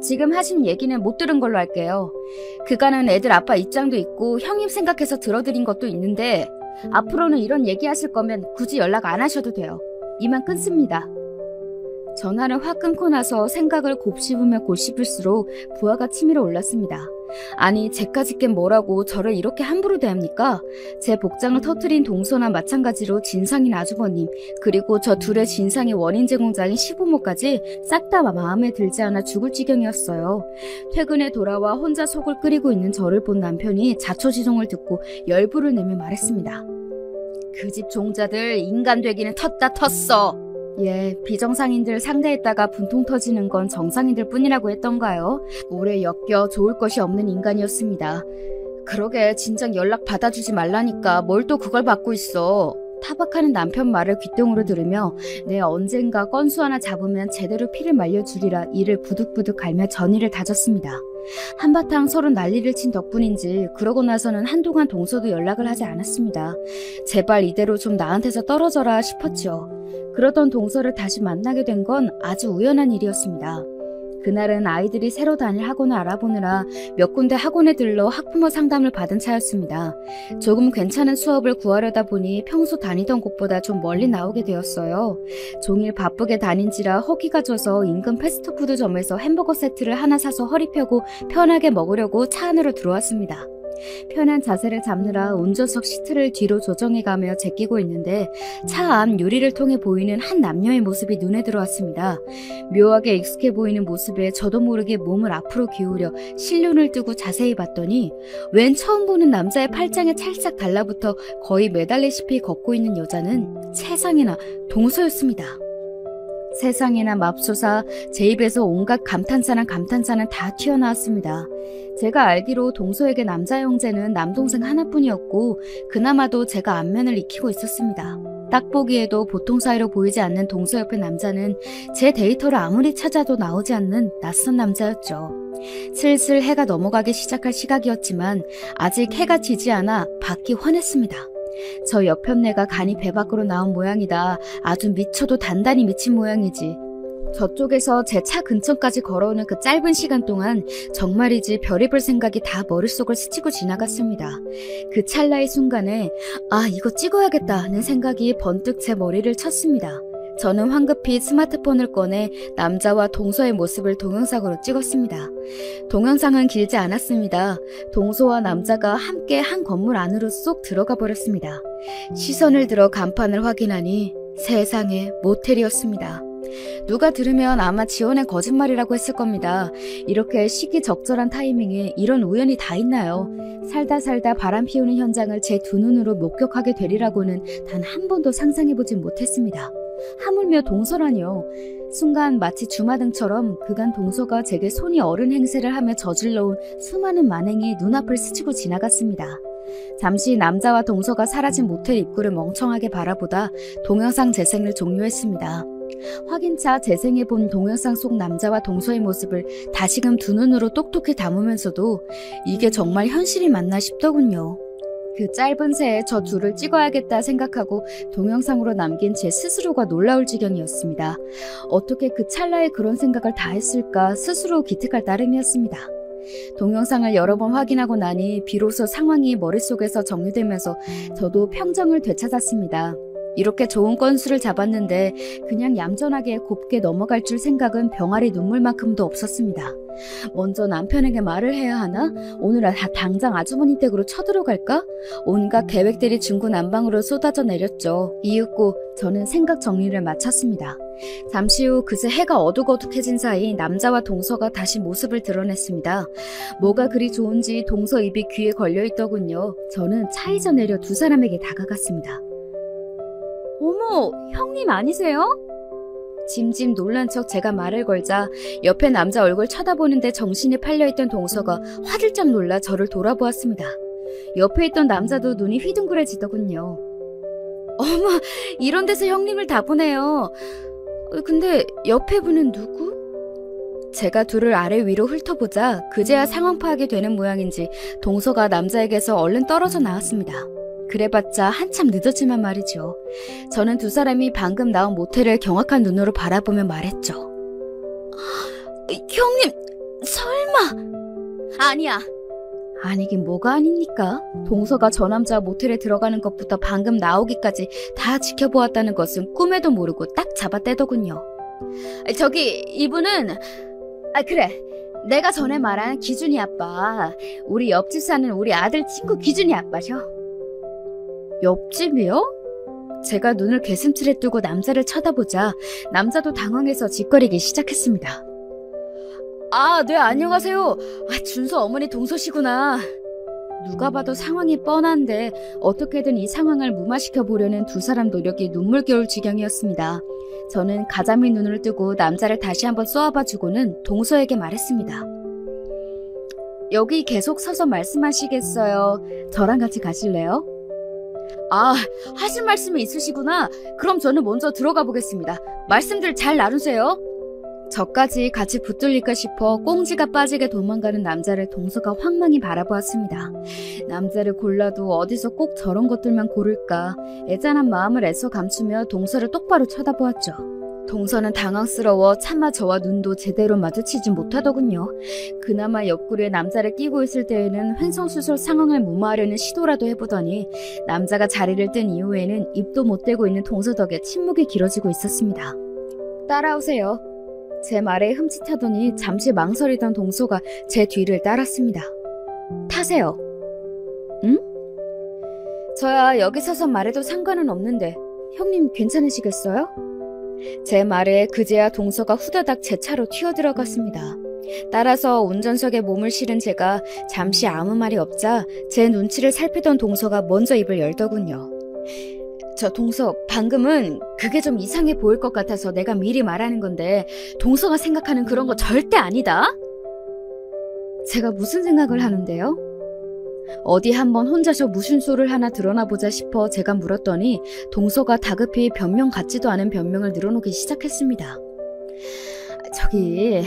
지금 하신 얘기는 못 들은 걸로 할게요. 그간은 애들 아빠 입장도 있고 형님 생각해서 들어드린 것도 있는데 앞으로는 이런 얘기하실 거면 굳이 연락 안 하셔도 돼요. 이만 끊습니다. 전화를 확 끊고 나서 생각을 곱씹으면 곱씹을수록 부하가 치밀어 올랐습니다. 아니, 쟤까짓 게 뭐라고 저를 이렇게 함부로 대합니까? 제 복장을 터뜨린 동서나 마찬가지로 진상인 아주버님, 그리고 저 둘의 진상의 원인 제공자인 시부모까지 싹 다 마음에 들지 않아 죽을 지경이었어요. 퇴근에 돌아와 혼자 속을 끓이고 있는 저를 본 남편이 자초지종을 듣고 열불을 내며 말했습니다. 그 집 종자들 인간 되기는 텄다 텄어. 예, 비정상인들 상대했다가 분통 터지는 건 정상인들 뿐이라고 했던가요? 오래 엮여 좋을 것이 없는 인간이었습니다. 그러게 진작 연락 받아주지 말라니까 뭘 또 그걸 받고 있어. 타박하는 남편 말을 귓등으로 들으며 내 언젠가 건수 하나 잡으면 제대로 피를 말려주리라 이를 부득부득 갈며 전의를 다졌습니다. 한바탕 서로 난리를 친 덕분인지 그러고 나서는 한동안 동서도 연락을 하지 않았습니다. 제발 이대로 좀 나한테서 떨어져라 싶었죠. 그러던 동서를 다시 만나게 된 건 아주 우연한 일이었습니다. 그날은 아이들이 새로 다닐 학원을 알아보느라 몇 군데 학원에 들러 학부모 상담을 받은 차였습니다. 조금 괜찮은 수업을 구하려다 보니 평소 다니던 곳보다 좀 멀리 나오게 되었어요. 종일 바쁘게 다닌지라 허기가 져서 인근 패스트푸드점에서 햄버거 세트를 하나 사서 허리 펴고 편하게 먹으려고 차 안으로 들어왔습니다. 편한 자세를 잡느라 운전석 시트를 뒤로 조정해가며 제끼고 있는데 차 안 유리를 통해 보이는 한 남녀의 모습이 눈에 들어왔습니다. 묘하게 익숙해 보이는 모습에 저도 모르게 몸을 앞으로 기울여 실눈을 뜨고 자세히 봤더니 웬 처음 보는 남자의 팔짱에 찰싹 달라붙어 거의 매달리시피 걷고 있는 여자는 세상에나 동서였습니다. 세상에나 맙소사, 제 입에서 온갖 감탄사는 다 튀어나왔습니다. 제가 알기로 동서에게 남자 형제는 남동생 하나뿐이었고 그나마도 제가 안면을 익히고 있었습니다. 딱 보기에도 보통 사이로 보이지 않는 동서 옆의 남자는 제 데이터를 아무리 찾아도 나오지 않는 낯선 남자였죠. 슬슬 해가 넘어가기 시작할 시각이었지만 아직 해가 지지 않아 밖이 환했습니다. 저 옆편네가 간이 배 밖으로 나온 모양이다. 아주 미쳐도 단단히 미친 모양이지. 저쪽에서 제 차 근처까지 걸어오는 그 짧은 시간 동안 정말이지 별의별 생각이 다 머릿속을 스치고 지나갔습니다. 그 찰나의 순간에 아, 이거 찍어야겠다는 생각이 번뜩 제 머리를 쳤습니다. 저는 황급히 스마트폰을 꺼내 남자와 동서의 모습을 동영상으로 찍었습니다. 동영상은 길지 않았습니다. 동서와 남자가 함께 한 건물 안으로 쏙 들어가 버렸습니다. 시선을 들어 간판을 확인하니 세상에 모텔이었습니다. 누가 들으면 아마 지원의 거짓말이라고 했을 겁니다. 이렇게 시기적절한 타이밍에 이런 우연이 다 있나요? 살다 바람 피우는 현장을 제 두 눈으로 목격하게 되리라고는 단 한 번도 상상해보진 못했습니다. 하물며 동서라니요. 순간 마치 주마등처럼 그간 동서가 제게 손이 어른 행세를 하며 저질러온 수많은 만행이 눈앞을 스치고 지나갔습니다. 잠시 남자와 동서가 사라진 모텔 입구를 멍청하게 바라보다 동영상 재생을 종료했습니다. 확인차 재생해본 동영상 속 남자와 동서의 모습을 다시금 두 눈으로 똑똑히 담으면서도 이게 정말 현실이 맞나 싶더군요. 그 짧은 새에 저 둘을 찍어야겠다 생각하고 동영상으로 남긴 제 스스로가 놀라울 지경이었습니다. 어떻게 그 찰나에 그런 생각을 다 했을까 스스로 기특할 따름이었습니다. 동영상을 여러 번 확인하고 나니 비로소 상황이 머릿속에서 정리되면서 저도 평정을 되찾았습니다. 이렇게 좋은 건수를 잡았는데 그냥 얌전하게 곱게 넘어갈 줄 생각은 병아리 눈물만큼도 없었습니다. 먼저 남편에게 말을 해야 하나? 오늘 당장 아주머니 댁으로 쳐들어갈까? 온갖 계획들이 중구난방으로 쏟아져 내렸죠. 이윽고 저는 생각 정리를 마쳤습니다. 잠시 후 그새 해가 어둑어둑해진 사이 남자와 동서가 다시 모습을 드러냈습니다. 뭐가 그리 좋은지 동서 입이 귀에 걸려있더군요. 저는 차에서 내려 두 사람에게 다가갔습니다. 어머, 형님 아니세요? 짐짐 놀란 척 제가 말을 걸자 옆에 남자 얼굴 쳐다보는데 정신이 팔려있던 동서가 화들짝 놀라 저를 돌아보았습니다. 옆에 있던 남자도 눈이 휘둥그레지더군요. 어머, 이런 데서 형님을 다 보네요. 근데 옆에 분은 누구? 제가 둘을 아래 위로 훑어보자 그제야 상황 파악이 되는 모양인지 동서가 남자에게서 얼른 떨어져 나왔습니다. 그래봤자 한참 늦었지만 말이죠. 저는 두 사람이 방금 나온 모텔을 경악한 눈으로 바라보며 말했죠. 형님, 설마... 아니야. 아니긴 뭐가 아닙니까? 동서가 저 남자 모텔에 들어가는 것부터 방금 나오기까지 다 지켜보았다는 것은 꿈에도 모르고 딱 잡아떼더군요. 저기 이분은... 그래, 내가 전에 말한 기준이 아빠. 우리 옆집 사는 우리 아들 친구 기준이 아빠셔. 옆집이요? 제가 눈을 개슴츠레 뜨고 남자를 쳐다보자 남자도 당황해서 짓거리기 시작했습니다. 네, 안녕하세요. 준서 어머니 동서시구나. 누가 봐도 상황이 뻔한데 어떻게든 이 상황을 무마시켜 보려는 두 사람 노력이 눈물겨울 지경이었습니다. 저는 가자미 눈을 뜨고 남자를 다시 한번 쏘아봐주고는 동서에게 말했습니다. 여기 계속 서서 말씀하시겠어요? 저랑 같이 가실래요? 하실 말씀이 있으시구나. 그럼 저는 먼저 들어가 보겠습니다. 말씀들 잘 나누세요. 저까지 같이 붙들릴까 싶어 꽁지가 빠지게 도망가는 남자를 동서가 황망히 바라보았습니다. 남자를 골라도 어디서 꼭 저런 것들만 고를까. 애잔한 마음을 애써 감추며 동서를 똑바로 쳐다보았죠. 동서는 당황스러워 차마 저와 눈도 제대로 마주치지 못하더군요. 그나마 옆구리에 남자를 끼고 있을 때에는 횡성수설 상황을 무마하려는 시도라도 해보더니 남자가 자리를 뜬 이후에는 입도 못 대고 있는 동서 덕에 침묵이 길어지고 있었습니다. 따라오세요. 제 말에 흠칫하더니 잠시 망설이던 동서가 제 뒤를 따랐습니다. 타세요. 응? 저야 여기 서서 말해도 상관은 없는데 형님 괜찮으시겠어요? 제 말에 그제야 동서가 후다닥 제 차로 튀어들어갔습니다. 따라서 운전석에 몸을 실은 제가 잠시 아무 말이 없자 제 눈치를 살피던 동서가 먼저 입을 열더군요. 저 동서, 방금은 그게 좀 이상해 보일 것 같아서 내가 미리 말하는 건데 동서가 생각하는 그런 거 절대 아니다? 제가 무슨 생각을 하는데요? 어디 한번 혼자서 무슨 하나 드러나 보자 싶어 제가 물었더니 동서가 다급히 변명 같지도 않은 변명을 늘어놓기 시작했습니다. 저기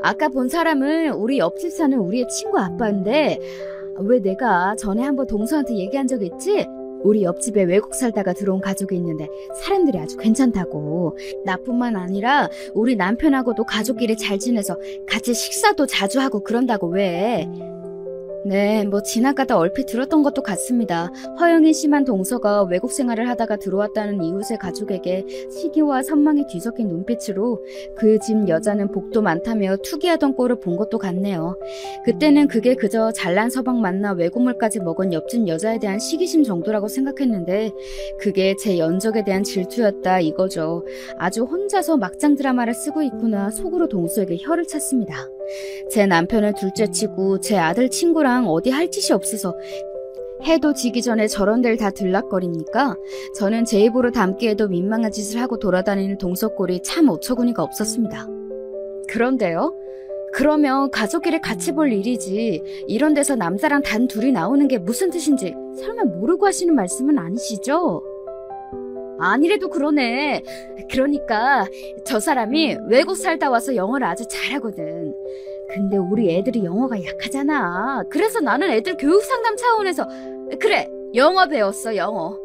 아까 본 사람은 우리 옆집 사는 우리의 친구 아빠인데 왜 내가 전에 한번 동서한테 얘기한 적 있지? 우리 옆집에 외국 살다가 들어온 가족이 있는데 사람들이 아주 괜찮다고. 나뿐만 아니라 우리 남편하고도 가족끼리 잘 지내서 같이 식사도 자주 하고 그런다고 왜. 네, 지나가다 얼핏 들었던 것도 같습니다. 허영이 심한 동서가 외국 생활을 하다가 들어왔다는 이웃의 가족에게 시기와 선망이 뒤섞인 눈빛으로 그 집 여자는 복도 많다며 투기하던 꼴을 본 것도 같네요. 그때는 그게 그저 잘난 서방 만나 외국물까지 먹은 옆집 여자에 대한 시기심 정도라고 생각했는데 그게 제 연적에 대한 질투였다 이거죠. 아주 혼자서 막장 드라마를 쓰고 있구나 속으로 동서에게 혀를 찼습니다. 제 남편을 둘째치고 제 아들 친구랑 어디 할 짓이 없어서 해도 지기 전에 저런 데를 다 들락거립니까? 저는 제 입으로 담기에도 민망한 짓을 하고 돌아다니는 동서꼴이 참 어처구니가 없었습니다. 그런데요? 그러면 가족끼리 같이 볼 일이지 이런 데서 남자랑 단 둘이 나오는 게 무슨 뜻인지 설마 모르고 하시는 말씀은 아니시죠? 아니래도 그러네. 그러니까 저 사람이 외국 살다 와서 영어를 아주 잘하거든. 근데 우리 애들이 영어가 약하잖아. 그래서 나는 애들 교육 상담 차원에서 그래 영어 배웠어 영어.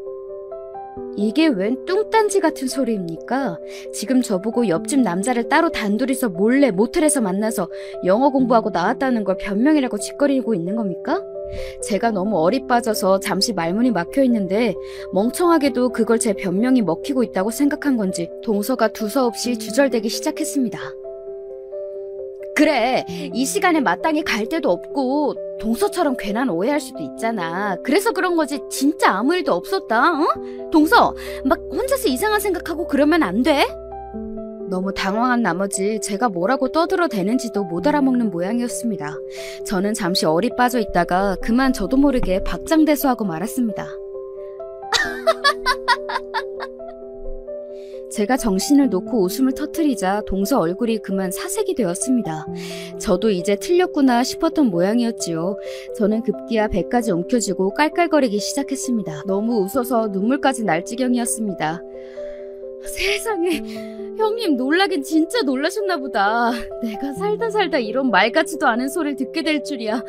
이게 웬 뚱딴지 같은 소리입니까? 지금 저보고 옆집 남자를 따로 단둘이서 몰래 모텔에서 만나서 영어 공부하고 나왔다는 걸 변명이라고 짓거리고 있는 겁니까? 제가 너무 어리 빠져서 잠시 말문이 막혀 있는데 멍청하게도 그걸 제 변명이 먹히고 있다고 생각한 건지 동서가 두서없이 주절대기 시작했습니다. 그래, 이 시간에 마땅히 갈 데도 없고 동서처럼 괜한 오해할 수도 있잖아. 그래서 그런 거지 진짜 아무 일도 없었다. 어? 동서, 막 혼자서 이상한 생각하고 그러면 안 돼? 너무 당황한 나머지 제가 뭐라고 떠들어대는지도 못 알아먹는 모양이었습니다. 저는 잠시 어리 빠져 있다가 그만 저도 모르게 박장대소하고 말았습니다. 제가 정신을 놓고 웃음을 터뜨리자 동서 얼굴이 그만 사색이 되었습니다. 저도 이제 틀렸구나 싶었던 모양이었지요. 저는 급기야 배까지 움켜쥐고 깔깔거리기 시작했습니다. 너무 웃어서 눈물까지 날 지경이었습니다. 세상에, 형님 놀라긴 진짜 놀라셨나 보다. 내가 살다 이런 말 같지도 않은 소리를 듣게 될 줄이야.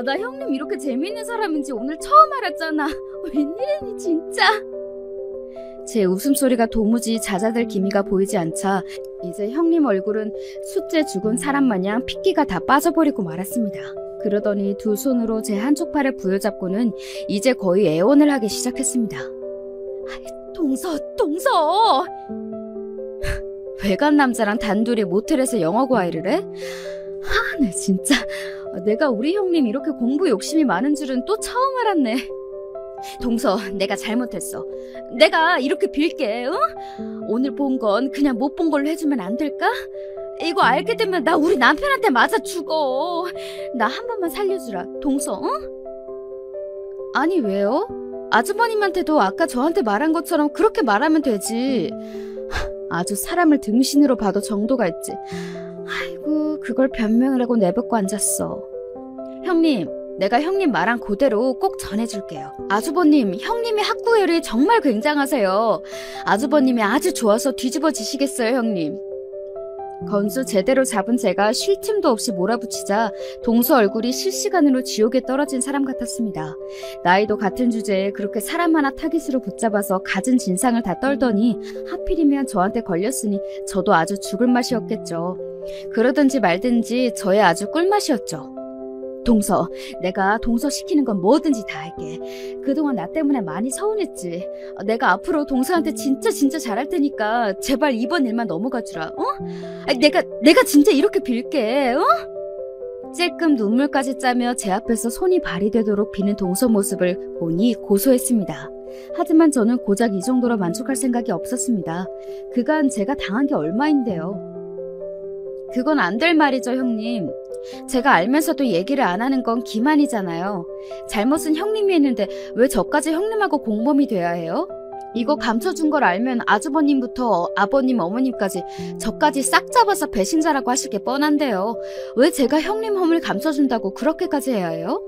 나 형님 이렇게 재밌는 사람인지 오늘 처음 알았잖아. 웬일이니 진짜. 제 웃음소리가 도무지 잦아들 기미가 보이지 않자 이제 형님 얼굴은 숫째 죽은 사람 마냥 핏기가 다 빠져버리고 말았습니다. 그러더니 두 손으로 제 한쪽 팔을 부여잡고는 이제 거의 애원을 하기 시작했습니다. 동서! 외간 남자랑 단둘이 모텔에서 영어 과외를 해? 네 진짜 내가 우리 형님 이렇게 공부 욕심이 많은 줄은 또 처음 알았네. 동서, 내가 잘못했어. 내가 이렇게 빌게, 응? 오늘 본 건 그냥 못 본 걸로 해주면 안 될까? 이거 알게 되면 나 우리 남편한테 맞아 죽어. 나 한 번만 살려주라, 동서, 응? 아니, 왜요? 아주버님한테도 아까 저한테 말한 것처럼 그렇게 말하면 되지. 아주 사람을 등신으로 봐도 정도가 있지. 아이고, 그걸 변명이라고 내뱉고 앉았어. 형님, 내가 형님 말한 그대로 꼭 전해줄게요. 아주버님, 형님이 학구열이 정말 굉장하세요. 아주버님이 아주 좋아서 뒤집어지시겠어요, 형님. 건수 제대로 잡은 제가 쉴 틈도 없이 몰아붙이자 동서 얼굴이 실시간으로 지옥에 떨어진 사람 같았습니다. 나이도 같은 주제에 그렇게 사람 하나 타깃으로 붙잡아서 갖은 진상을 다 떨더니 하필이면 저한테 걸렸으니 저도 아주 죽을 맛이었겠죠. 그러든지 말든지 저의 아주 꿀맛이었죠. 동서, 내가 동서 시키는 건 뭐든지 다 할게. 그동안 나 때문에 많이 서운했지. 내가 앞으로 동서한테 진짜 잘할 테니까 제발 이번 일만 넘어가주라. 어? 내가 진짜 이렇게 빌게. 어? 찔끔 눈물까지 짜며 제 앞에서 손이 발이 되도록 비는 동서 모습을 보니 고소했습니다. 하지만 저는 고작 이 정도로 만족할 생각이 없었습니다. 그간 제가 당한 게 얼마인데요. 그건 안 될 말이죠, 형님. 제가 알면서도 얘기를 안 하는 건 기만이잖아요. 잘못은 형님이 했는데 왜 저까지 형님하고 공범이 돼야 해요? 이거 감춰준 걸 알면 아주버님부터 아버님, 어머님까지 저까지 싹 잡아서 배신자라고 하실 게 뻔한데요. 왜 제가 형님 험을 감춰준다고 그렇게까지 해야 해요?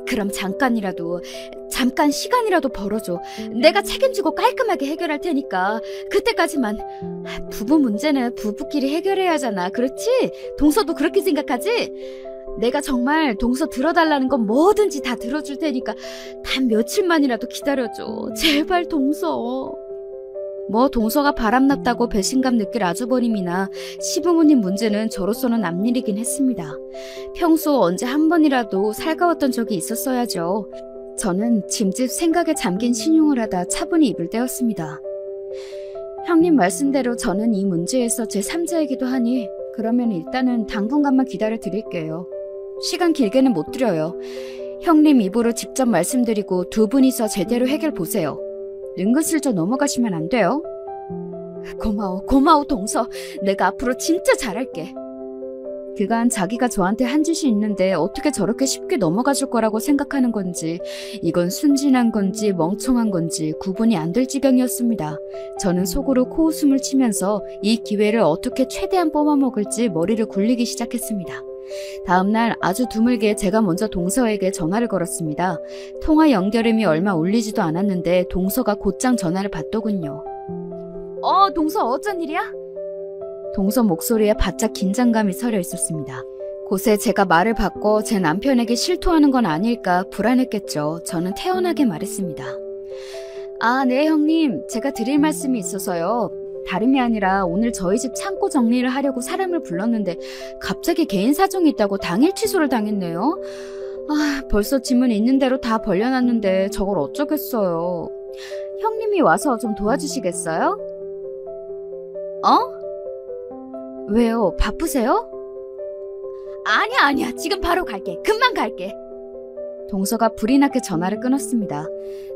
그럼 잠깐 시간이라도 벌어줘. 내가 책임지고 깔끔하게 해결할 테니까. 그때까지만. 부부 문제는 부부끼리 해결해야 하잖아. 그렇지? 동서도 그렇게 생각하지? 내가 정말 동서 들어달라는 건 뭐든지 다 들어줄 테니까 단 며칠만이라도 기다려줘. 제발 동서. 뭐 동서가 바람났다고 배신감 느낄 아주버님이나 시부모님 문제는 저로서는 앞일이긴 했습니다. 평소 언제 한 번이라도 살가웠던 적이 있었어야죠. 저는 짐짓 생각에 잠긴 신용을 하다 차분히 입을 떼었습니다. 형님 말씀대로 저는 이 문제에서 제3자이기도 하니 그러면 일단은 당분간만 기다려 드릴게요. 시간 길게는 못 드려요. 형님 입으로 직접 말씀드리고 두 분이서 제대로 해결 보세요. 은근슬쩍 넘어가시면 안 돼요. 고마워 동서. 내가 앞으로 진짜 잘할게. 그간 자기가 저한테 한 짓이 있는데 어떻게 저렇게 쉽게 넘어가 줄 거라고 생각하는 건지, 이건 순진한 건지 멍청한 건지 구분이 안 될 지경이었습니다. 저는 속으로 코웃음을 치면서 이 기회를 어떻게 최대한 뽑아먹을지 머리를 굴리기 시작했습니다. 다음날 아주 드물게 제가 먼저 동서에게 전화를 걸었습니다. 통화 연결음이 얼마 울리지도 않았는데 동서가 곧장 전화를 받더군요. 동서 어쩐 일이야? 동서 목소리에 바짝 긴장감이 서려 있었습니다. 곳에 제가 말을 바꿔 제 남편에게 실토하는 건 아닐까 불안했겠죠. 저는 태연하게 말했습니다. 아, 네, 형님. 제가 드릴 말씀이 있어서요. 다름이 아니라 오늘 저희 집 창고 정리를 하려고 사람을 불렀는데 갑자기 개인 사정이 있다고 당일 취소를 당했네요. 아, 벌써 짐은 있는 대로 다 벌려놨는데 저걸 어쩌겠어요. 형님이 와서 좀 도와주시겠어요? 왜요? 바쁘세요? 아니야. 지금 바로 갈게. 금방 갈게. 동서가 불이 나게 전화를 끊었습니다.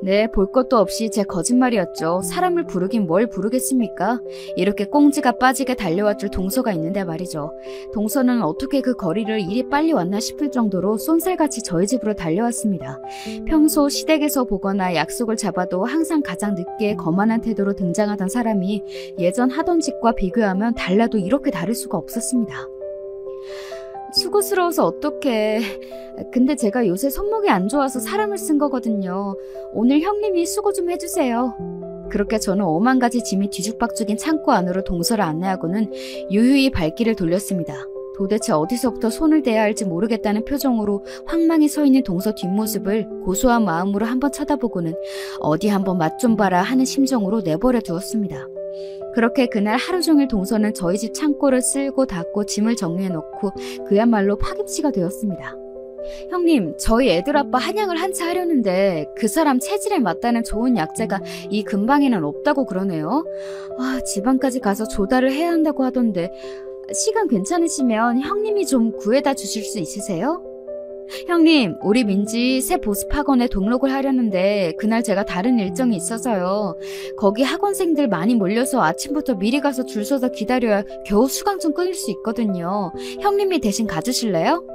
네, 볼 것도 없이 제 거짓말이었죠. 사람을 부르긴 뭘 부르겠습니까? 이렇게 꽁지가 빠지게 달려왔줄 동서가 있는데 말이죠. 동서는 어떻게 그 거리를 이리 빨리 왔나 싶을 정도로 쏜살같이 저희 집으로 달려왔습니다. 평소 시댁에서 보거나 약속을 잡아도 항상 가장 늦게 거만한 태도로 등장하던 사람이 예전 하던 짓과 비교하면 달라도 이렇게 다를 수가 없었습니다. 수고스러워서 어떡해. 근데 제가 요새 손목이 안 좋아서 사람을 쓴 거거든요. 오늘 형님이 수고 좀 해주세요. 그렇게 저는 오만 가지 짐이 뒤죽박죽인 창고 안으로 동서를 안내하고는 유유히 발길을 돌렸습니다. 도대체 어디서부터 손을 대야 할지 모르겠다는 표정으로 황망히 서 있는 동서 뒷모습을 고소한 마음으로 한번 쳐다보고는 어디 한번 맛 좀 봐라 하는 심정으로 내버려 두었습니다. 그렇게 그날 하루 종일 동서는 저희 집 창고를 쓸고 닫고 짐을 정리해놓고 그야말로 파김치가 되었습니다. 형님, 저희 애들 아빠 한약을 한차 하려는데 그 사람 체질에 맞다는 좋은 약재가 이 근방에는 없다고 그러네요. 아, 지방까지 가서 조달을 해야 한다고 하던데 시간 괜찮으시면 형님이 좀 구해다 주실 수 있으세요? 형님, 우리 민지 새 보습학원에 등록을 하려는데 그날 제가 다른 일정이 있어서요. 거기 학원생들 많이 몰려서 아침부터 미리 가서 줄 서서 기다려야 겨우 수강 좀 끊을 수 있거든요. 형님이 대신 가주실래요?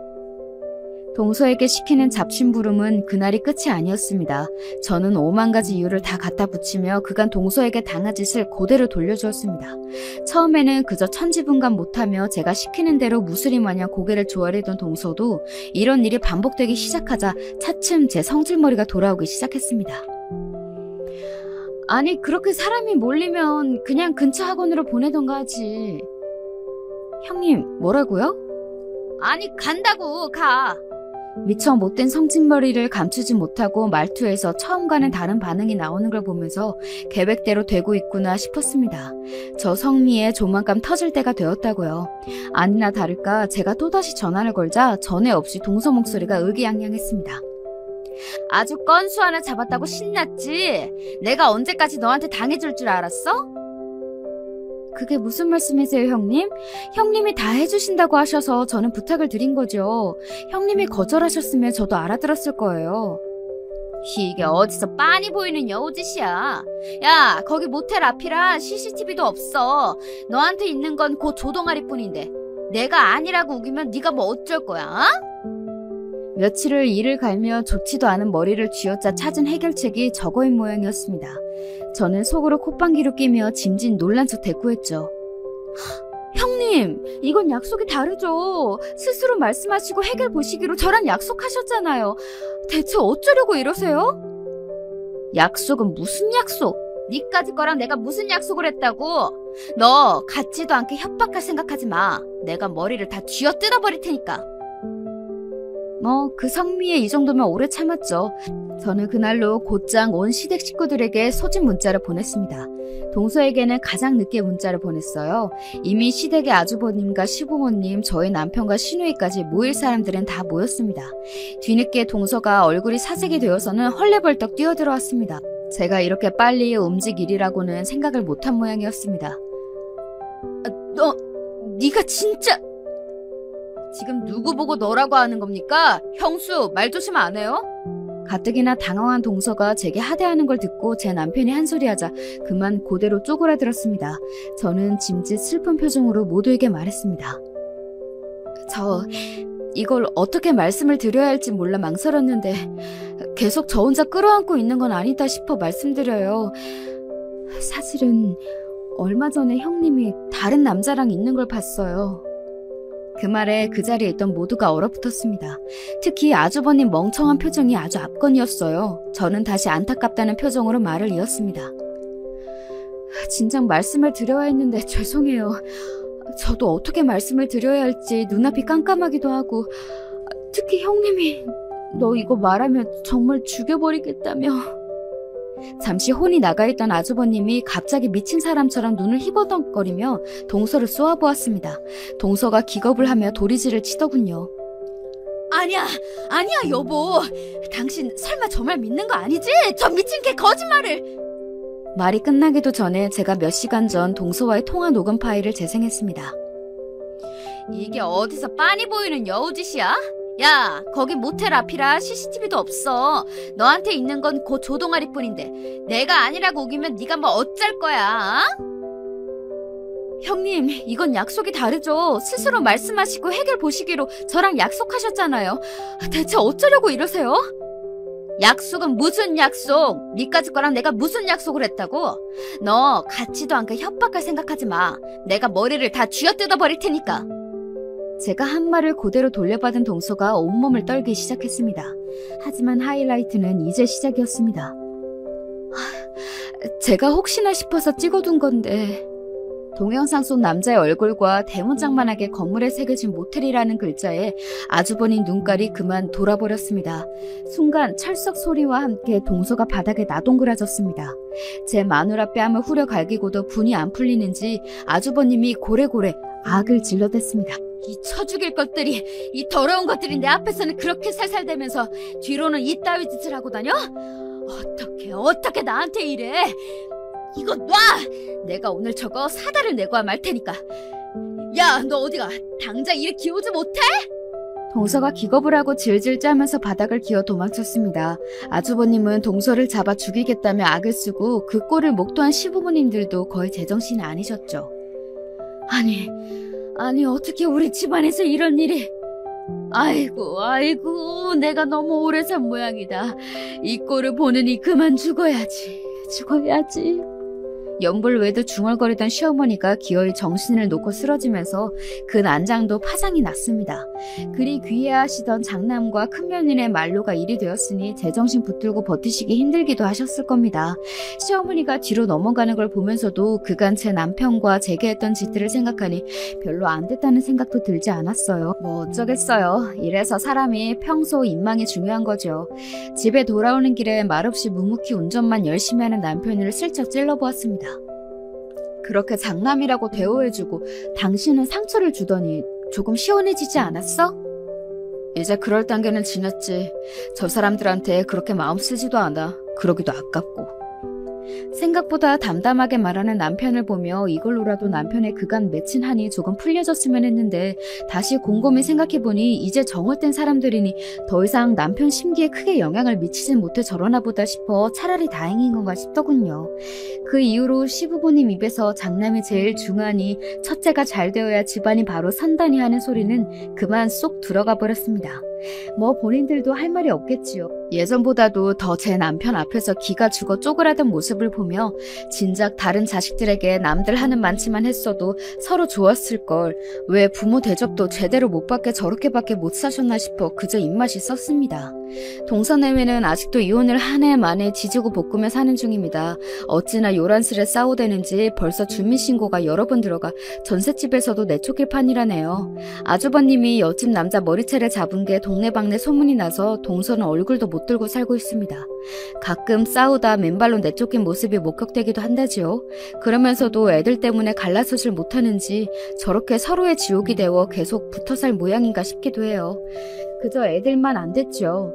동서에게 시키는 잡심부름은 그날이 끝이 아니었습니다. 저는 오만 가지 이유를 다 갖다 붙이며 그간 동서에게 당한 짓을 그대로 돌려주었습니다. 처음에는 그저 천지분간 못하며 제가 시키는 대로 무수리 마냥 고개를 조아리던 동서도 이런 일이 반복되기 시작하자 차츰 제 성질머리가 돌아오기 시작했습니다. 아니, 그렇게 사람이 몰리면 그냥 근처 학원으로 보내던가 하지. 형님, 뭐라고요? 아니, 간다고, 가. 미처 못된 성질머리를 감추지 못하고 말투에서 처음과는 다른 반응이 나오는 걸 보면서 계획대로 되고 있구나 싶었습니다. 저 성미에 조만간 터질 때가 되었다고요. 아니나 다를까 제가 또다시 전화를 걸자 전에 없이 동서 목소리가 의기양양했습니다. 아주 건수 하나 잡았다고 신났지? 내가 언제까지 너한테 당해줄 줄 알았어? 그게 무슨 말씀이세요, 형님? 형님이 다 해주신다고 하셔서 저는 부탁을 드린 거죠. 형님이 거절하셨으면 저도 알아들었을 거예요. 이게 어디서 빤히 보이는 여우짓이야. 야, 거기 모텔 앞이라 CCTV도 없어. 너한테 있는 건 그 조동아리뿐인데 내가 아니라고 우기면 네가 뭐 어쩔 거야? 어? 며칠을 이를 갈며 좋지도 않은 머리를 쥐어짜 찾은 해결책이 저거인 모양이었습니다. 저는 속으로 콧방귀로 끼며 짐짓 놀란 척 대꾸했죠. 형님, 이건 약속이 다르죠. 스스로 말씀하시고 해결 보시기로 저랑 약속하셨잖아요. 대체 어쩌려고 이러세요? 약속은 무슨 약속? 니까지 거랑 내가 무슨 약속을 했다고? 너 같지도 않게 협박할 생각하지 마. 내가 머리를 다 쥐어뜯어버릴 테니까. 그 성미에 이 정도면 오래 참았죠. 저는 그날로 곧장 온 시댁 식구들에게 소집 문자를 보냈습니다. 동서에게는 가장 늦게 문자를 보냈어요. 이미 시댁의 아주버님과 시부모님, 저희 남편과 시누이까지 모일 사람들은 다 모였습니다. 뒤늦게 동서가 얼굴이 사색이 되어서는 헐레벌떡 뛰어들어왔습니다. 제가 이렇게 빨리 움직이리라고는 생각을 못한 모양이었습니다. 네가 진짜... 지금 누구 보고 너라고 하는 겁니까? 형수, 말 조심 안 해요? 가뜩이나 당황한 동서가 제게 하대하는 걸 듣고 제 남편이 한 소리 하자 그만 그대로 쪼그라들었습니다. 저는 짐짓 슬픈 표정으로 모두에게 말했습니다. 저 이걸 어떻게 말씀을 드려야 할지 몰라 망설였는데 계속 저 혼자 끌어안고 있는 건 아니다 싶어 말씀드려요. 사실은 얼마 전에 형님이 다른 남자랑 있는 걸 봤어요. 그 말에 그 자리에 있던 모두가 얼어붙었습니다. 특히 아주버님 멍청한 표정이 아주 압권이었어요. 저는 다시 안타깝다는 표정으로 말을 이었습니다. 진작 말씀을 드려야 했는데 죄송해요. 저도 어떻게 말씀을 드려야 할지 눈앞이 깜깜하기도 하고 특히 형님이 너 이거 말하면 정말 죽여버리겠다며 잠시 혼이 나가있던 아주버님이 갑자기 미친 사람처럼 눈을 희번덕거리며 동서를 쏘아보았습니다. 동서가 기겁을 하며 도리지를 치더군요. 아니야 여보. 당신 설마 저 말 믿는 거 아니지? 저 미친 개 거짓말을. 말이 끝나기도 전에 제가 몇 시간 전 동서와의 통화 녹음 파일을 재생했습니다. 이게 어디서 빤히 보이는 여우짓이야? 야, 거기 모텔 앞이라 CCTV도 없어. 너한테 있는 건 그 조동아리뿐인데 내가 아니라고 우기면 네가 뭐 어쩔 거야? 형님, 이건 약속이 다르죠. 스스로 말씀하시고 해결 보시기로 저랑 약속하셨잖아요. 대체 어쩌려고 이러세요? 약속은 무슨 약속? 니까지 거랑 내가 무슨 약속을 했다고? 너 같지도 않게 협박할 생각하지 마. 내가 머리를 다 쥐어뜯어 버릴 테니까. 제가 한 말을 그대로 돌려받은 동서가 온몸을 떨기 시작했습니다. 하지만 하이라이트는 이제 시작이었습니다. 제가 혹시나 싶어서 찍어둔 건데... 동영상 속 남자의 얼굴과 대문짝만하게 건물에 새겨진 모텔이라는 글자에 아주버님 눈깔이 그만 돌아버렸습니다. 순간 철썩 소리와 함께 동서가 바닥에 나동그라졌습니다. 제 마누라 뺨을 후려 갈기고도 분이 안 풀리는지 아주버님이 고래고래 악을 질러댔습니다. 이 처죽일 것들이, 이 더러운 것들이 내 앞에서는 그렇게 살살대면서 뒤로는 이따위 짓을 하고 다녀? 어떻게 나한테 이래? 이거 놔! 내가 오늘 저거 사다를 내고 말 테니까. 야, 너 어디가? 당장 이리 기어오지 못해? 동서가 기겁을 하고 질질 짜면서 바닥을 기어 도망쳤습니다. 아주버님은 동서를 잡아 죽이겠다며 악을 쓰고 그 꼴을 목도한 시부모님들도 거의 제정신이 아니셨죠. 아니 어떻게 우리 집안에서 이런 일이... 아이고 내가 너무 오래 산 모양이다. 이 꼴을 보느니 그만 죽어야지. 연불외도 중얼거리던 시어머니가 기어이 정신을 놓고 쓰러지면서 그 난장도 파장이 났습니다. 그리 귀해하시던 장남과 큰며느리의 만로가 일이 되었으니 제정신 붙들고 버티시기 힘들기도 하셨을 겁니다. 시어머니가 뒤로 넘어가는 걸 보면서도 그간 제 남편과 제게 했던 짓들을 생각하니 별로 안 됐다는 생각도 들지 않았어요. 뭐 어쩌겠어요. 이래서 사람이 평소 인망이 중요한 거죠. 집에 돌아오는 길에 말없이 묵묵히 운전만 열심히 하는 남편을 슬쩍 찔러보았습니다. 그렇게 장남이라고 대우해주고 당신은 상처를 주더니 조금 시원해지지 않았어? 이제 그럴 단계는 지났지. 저 사람들한테 그렇게 마음 쓰지도 않아. 그러기도 아깝고. 생각보다 담담하게 말하는 남편을 보며 이걸로라도 남편의 그간 맺힌 한이 조금 풀려졌으면 했는데 다시 곰곰이 생각해보니 이제 정을 뗀 사람들이니 더 이상 남편 심기에 크게 영향을 미치진 못해 저러나 보다 싶어 차라리 다행인 건가 싶더군요. 그 이후로 시부모님 입에서 장남이 제일 중하니 첫째가 잘 되어야 집안이 바로 산다니 하는 소리는 그만 쏙 들어가 버렸습니다. 뭐 본인들도 할 말이 없겠지요. 예전보다도 더 제 남편 앞에서 기가 죽어 쪼그라든 모습을 보며 진작 다른 자식들에게 남들 하는 많지만 했어도 서로 좋았을걸. 왜 부모 대접도 제대로 못 받게 저렇게밖에 못 사셨나 싶어 그저 입맛이 썼습니다. 동서내외는 아직도 이혼을 한 해 만에 지지고 볶으며 사는 중입니다. 어찌나 요란스레 싸우대는지 벌써 주민신고가 여러 번 들어가 전셋집에서도 내쫓길 판이라네요. 아주버님이 옆집 남자 머리채를 잡은 게 동네방네 소문이 나서 동서는 얼굴도 못 들고 살고 있습니다. 가끔 싸우다 맨발로 내쫓긴 모습이 목격되기도 한다지요. 그러면서도 애들 때문에 갈라서질 못하는지 저렇게 서로의 지옥이 되어 계속 붙어살 모양인가 싶기도 해요. 그저 애들만 안 됐죠.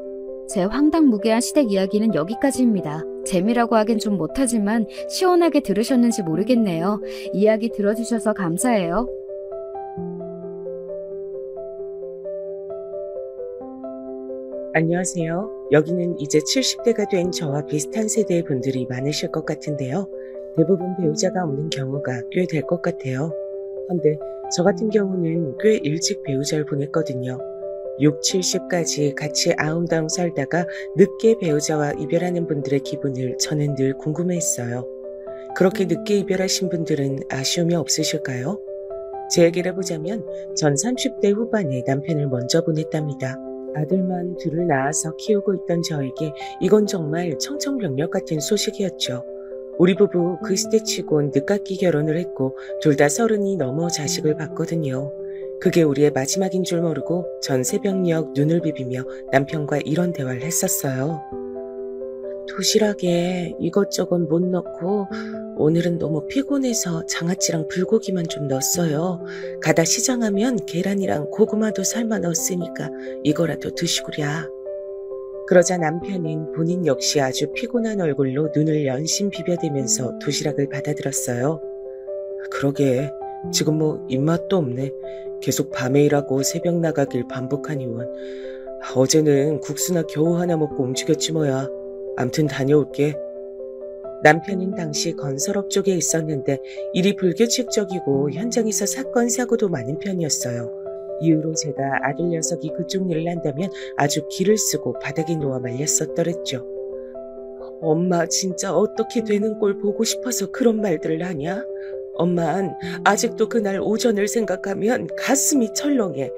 제 황당무계한 시댁 이야기는 여기까지입니다. 재미라고 하긴 좀 못하지만 시원하게 들으셨는지 모르겠네요. 이야기 들어주셔서 감사해요. 안녕하세요. 여기는 이제 70대가 된 저와 비슷한 세대의 분들이 많으실 것 같은데요. 대부분 배우자가 없는 경우가 꽤 될 것 같아요. 그런데 저 같은 경우는 꽤 일찍 배우자를 보냈거든요. 6, 70까지 같이 아웅다웅 살다가 늦게 배우자와 이별하는 분들의 기분을 저는 늘 궁금해했어요. 그렇게 늦게 이별하신 분들은 아쉬움이 없으실까요? 제 얘기를 해보자면 전 30대 후반에 남편을 먼저 보냈답니다. 아들만 둘을 낳아서 키우고 있던 저에게 이건 정말 청천벽력 같은 소식이었죠. 우리 부부 그 시대치곤 늦깎이 결혼을 했고 둘 다 30이 넘어 자식을 봤거든요. 그게 우리의 마지막인 줄 모르고 전 새벽녘 눈을 비비며 남편과 이런 대화를 했었어요. 도시락에 이것저것 못 넣고 오늘은 너무 피곤해서 장아찌랑 불고기만 좀 넣었어요. 가다 시장하면 계란이랑 고구마도 삶아 넣었으니까 이거라도 드시구랴. 그러자 남편은 본인 역시 아주 피곤한 얼굴로 눈을 연신 비벼대면서 도시락을 받아들었어요. 그러게 지금 뭐 입맛도 없네. 계속 밤에 일하고 새벽 나가길 반복하니원. 어제는 국수나 겨우 하나 먹고 움직였지 뭐야. 암튼 다녀올게. 남편은 당시 건설업 쪽에 있었는데 일이 불규칙적이고 현장에서 사건 사고도 많은 편이었어요. 이후로 제가 아들 녀석이 그쪽 일을 한다면 아주 기를 쓰고 바닥에 누워 말렸었더랬죠. 엄마 진짜 어떻게 되는 꼴 보고 싶어서 그런 말들을 하냐? 엄만 아직도 그날 오전을 생각하면 가슴이 철렁해.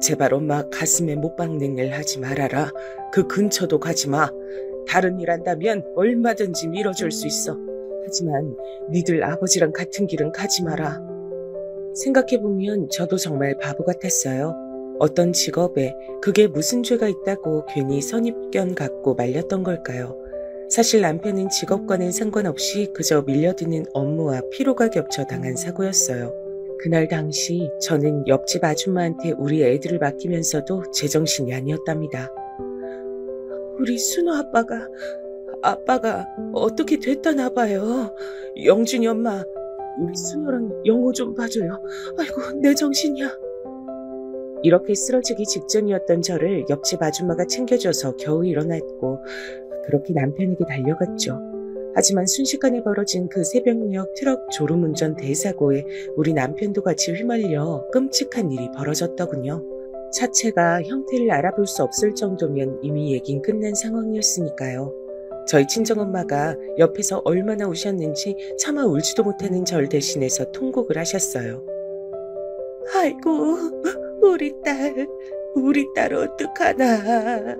제발 엄마 가슴에 못 박는 일 하지 말아라. 그 근처도 가지 마. 다른 일 한다면 얼마든지 밀어줄 수 있어. 하지만 니들 아버지랑 같은 길은 가지 마라. 생각해보면 저도 정말 바보 같았어요. 어떤 직업에 그게 무슨 죄가 있다고 괜히 선입견 갖고 말렸던 걸까요? 사실 남편은 직업과는 상관없이 그저 밀려드는 업무와 피로가 겹쳐 당한 사고였어요. 그날 당시 저는 옆집 아줌마한테 우리 애들을 맡기면서도 제정신이 아니었답니다. 우리 순호 아빠가 어떻게 됐다나 봐요. 영준이 엄마, 우리 순호랑 영호 좀 봐줘요. 아이고, 내 정신이야. 이렇게 쓰러지기 직전이었던 저를 옆집 아줌마가 챙겨줘서 겨우 일어났고 그렇게 남편에게 달려갔죠. 하지만 순식간에 벌어진 그 새벽녘 트럭 졸음운전 대사고에 우리 남편도 같이 휘말려 끔찍한 일이 벌어졌더군요. 차체가 형태를 알아볼 수 없을 정도면 이미 얘긴 끝난 상황이었으니까요. 저희 친정엄마가 옆에서 얼마나 우셨는지 차마 울지도 못하는 절 대신해서 통곡을 하셨어요. 아이고, 우리 딸 어떡하나.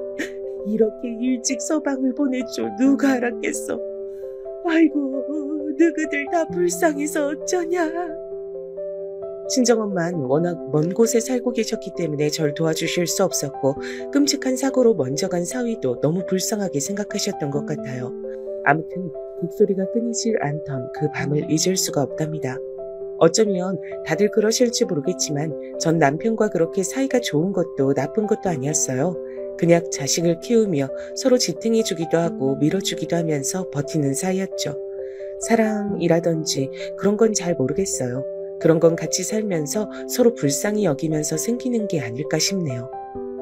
이렇게 일찍 서방을 보낼 줄 누가 알았겠어. 아이고, 너희들 다 불쌍해서 어쩌냐. 친정엄마는 워낙 먼 곳에 살고 계셨기 때문에 절 도와주실 수 없었고 끔찍한 사고로 먼저 간 사위도 너무 불쌍하게 생각하셨던 것 같아요. 아무튼 곡소리가 끊이질 않던 그 밤을 잊을 수가 없답니다. 어쩌면 다들 그러실지 모르겠지만 전 남편과 그렇게 사이가 좋은 것도 나쁜 것도 아니었어요. 그냥 자식을 키우며 서로 지탱해주기도 하고 밀어주기도 하면서 버티는 사이였죠. 사랑이라든지 그런 건 잘 모르겠어요. 그런 건 같이 살면서 서로 불쌍히 여기면서 생기는 게 아닐까 싶네요.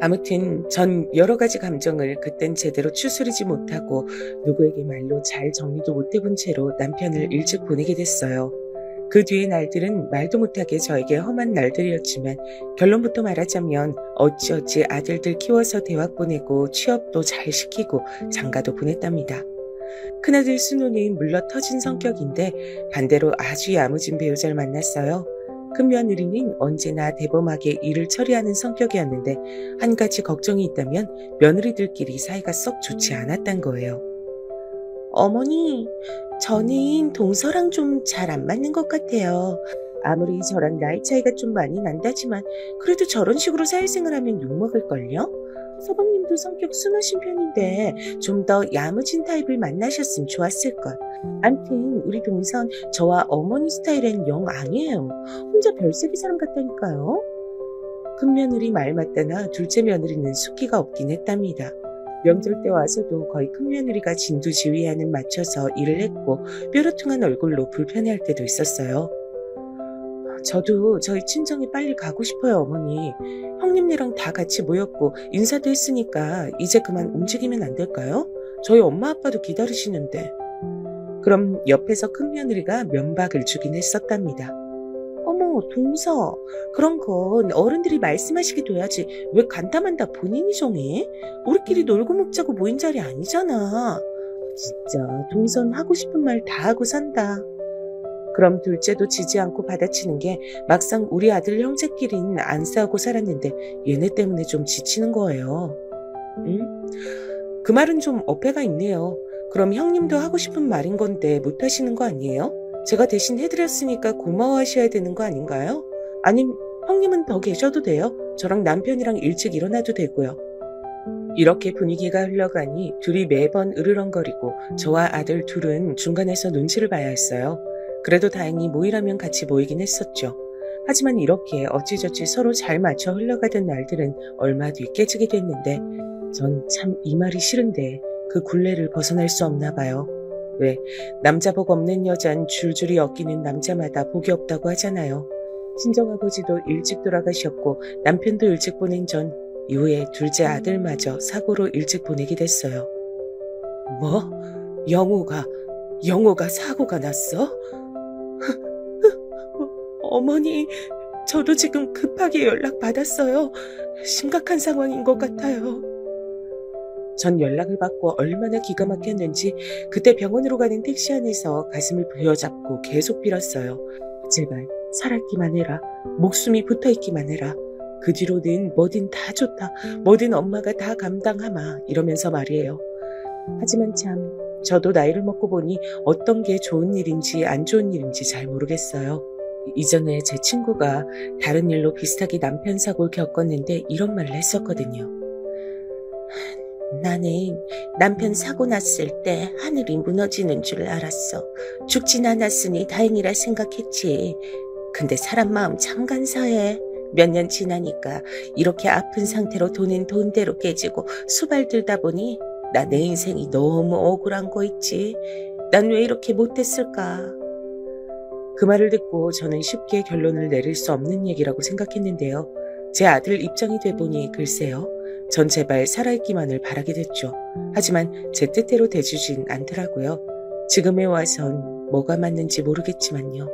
아무튼 전 여러 가지 감정을 그땐 제대로 추스리지 못하고 누구에게 말로 잘 정리도 못 해본 채로 남편을 일찍 보내게 됐어요. 그 뒤의 날들은 말도 못하게 저에게 험한 날들이었지만 결론부터 말하자면 어찌어찌 아들들 키워서 대학 보내고 취업도 잘 시키고 장가도 보냈답니다. 큰아들 순호는 물러 터진 성격인데 반대로 아주 야무진 배우자를 만났어요. 큰며느리는 언제나 대범하게 일을 처리하는 성격이었는데 한 가지 걱정이 있다면 며느리들끼리 사이가 썩 좋지 않았단 거예요. 어머니, 저는 동서랑 좀 잘 안 맞는 것 같아요. 아무리 저랑 나이 차이가 좀 많이 난다지만 그래도 저런 식으로 사회생활 하면 욕먹을걸요? 서방님도 성격 순하신 편인데 좀 더 야무진 타입을 만나셨으면 좋았을걸. 암튼 우리 동선 저와 어머니 스타일은 영 아니에요. 혼자 별세기 사람 같다니까요. 큰며느리 말 맞다나 둘째 며느리는 숫기가 없긴 했답니다. 명절 때 와서도 거의 큰며느리가 진두지휘하는 맞춰서 일을 했고 뾰루퉁한 얼굴로 불편해할 때도 있었어요. 저도 저희 친정에 빨리 가고 싶어요, 어머니. 형님네랑 다 같이 모였고 인사도 했으니까 이제 그만 움직이면 안 될까요? 저희 엄마 아빠도 기다리시는데. 그럼 옆에서 큰며느리가 면박을 주긴 했었답니다. 어머, 동서. 그런 건 어른들이 말씀하시게 둬야지. 왜 간담한다 본인이 정해? 우리끼리 놀고 먹자고 모인 자리 아니잖아. 진짜 동선 하고 싶은 말 다 하고 산다. 그럼 둘째도 지지 않고 받아치는 게 막상 우리 아들 형제끼리는 안 싸우고 살았는데 얘네 때문에 좀 지치는 거예요. 응? 그 말은 좀 어폐가 있네요. 그럼 형님도 하고 싶은 말인 건데 못 하시는 거 아니에요? 제가 대신 해드렸으니까 고마워하셔야 되는 거 아닌가요? 아님 형님은 더 계셔도 돼요. 저랑 남편이랑 일찍 일어나도 되고요. 이렇게 분위기가 흘러가니 둘이 매번 으르렁거리고 저와 아들 둘은 중간에서 눈치를 봐야 했어요. 그래도 다행히 모이라면 같이 모이긴 했었죠. 하지만 이렇게 어찌저찌 서로 잘 맞춰 흘러가던 날들은 얼마 뒤 깨지게 됐는데 전 참 이 말이 싫은데 그 굴레를 벗어날 수 없나 봐요. 왜 남자 복 없는 여잔 줄줄이 엮이는 남자마다 복이 없다고 하잖아요. 친정아버지도 일찍 돌아가셨고 남편도 일찍 보낸 전 이후에 둘째 아들마저 사고로 일찍 보내게 됐어요. 뭐? 영호가 사고가 났어? 어머니, 저도 지금 급하게 연락받았어요. 심각한 상황인 것 같아요. 전 연락을 받고 얼마나 기가 막혔는지 그때 병원으로 가는 택시 안에서 가슴을 부여잡고 계속 빌었어요. 제발 살아있기만 해라. 목숨이 붙어있기만 해라. 그 뒤로는 뭐든 다 좋다. 뭐든 엄마가 다 감당하마. 이러면서 말이에요. 하지만 참 저도 나이를 먹고 보니 어떤 게 좋은 일인지 안 좋은 일인지 잘 모르겠어요. 이전에 제 친구가 다른 일로 비슷하게 남편 사고를 겪었는데 이런 말을 했었거든요. 나는 남편 사고 났을 때 하늘이 무너지는 줄 알았어. 죽진 않았으니 다행이라 생각했지. 근데 사람 마음 참 간사해. 몇 년 지나니까 이렇게 아픈 상태로 돈은 돈대로 깨지고 수발들다 보니 나 내 인생이 너무 억울한 거 있지. 난 왜 이렇게 못됐을까. 그 말을 듣고 저는 쉽게 결론을 내릴 수 없는 얘기라고 생각했는데요. 제 아들 입장이 돼보니 글쎄요. 전 제발 살아있기만을 바라게 됐죠. 하지만 제 뜻대로 돼주진 않더라고요. 지금에 와선 뭐가 맞는지 모르겠지만요.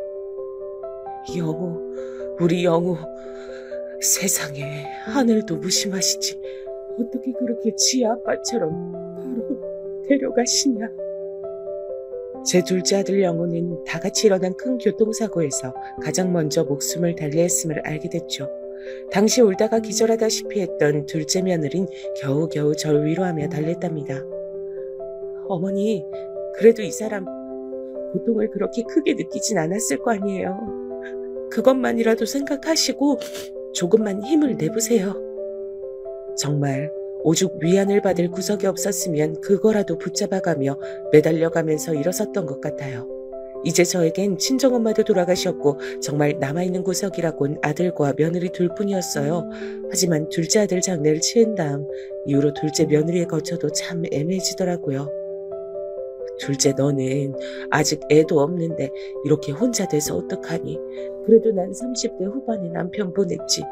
영호, 우리 영호, 세상에 하늘도 무심하시지. 어떻게 그렇게 지 아빠처럼 바로 데려가시냐. 제 둘째 아들 영호는 다 같이 일어난 큰 교통사고에서 가장 먼저 목숨을 달리했음을 알게 됐죠. 당시 울다가 기절하다시피 했던 둘째 며느린 겨우겨우 절 위로하며 달랬답니다. 어머니, 그래도 이 사람 고통을 그렇게 크게 느끼진 않았을 거 아니에요. 그것만이라도 생각하시고 조금만 힘을 내보세요. 정말 오죽 위안을 받을 구석이 없었으면 그거라도 붙잡아가며 매달려가면서 일어섰던 것 같아요. 이제 저에겐 친정엄마도 돌아가셨고 정말 남아있는 구석이라곤 아들과 며느리 둘뿐이었어요. 하지만 둘째 아들 장례를 치른 다음 이후로 둘째 며느리에 거쳐도 참 애매해지더라고요. 둘째 너는 아직 애도 없는데 이렇게 혼자 돼서 어떡하니. 그래도 난 30대 후반에 남편 보냈지.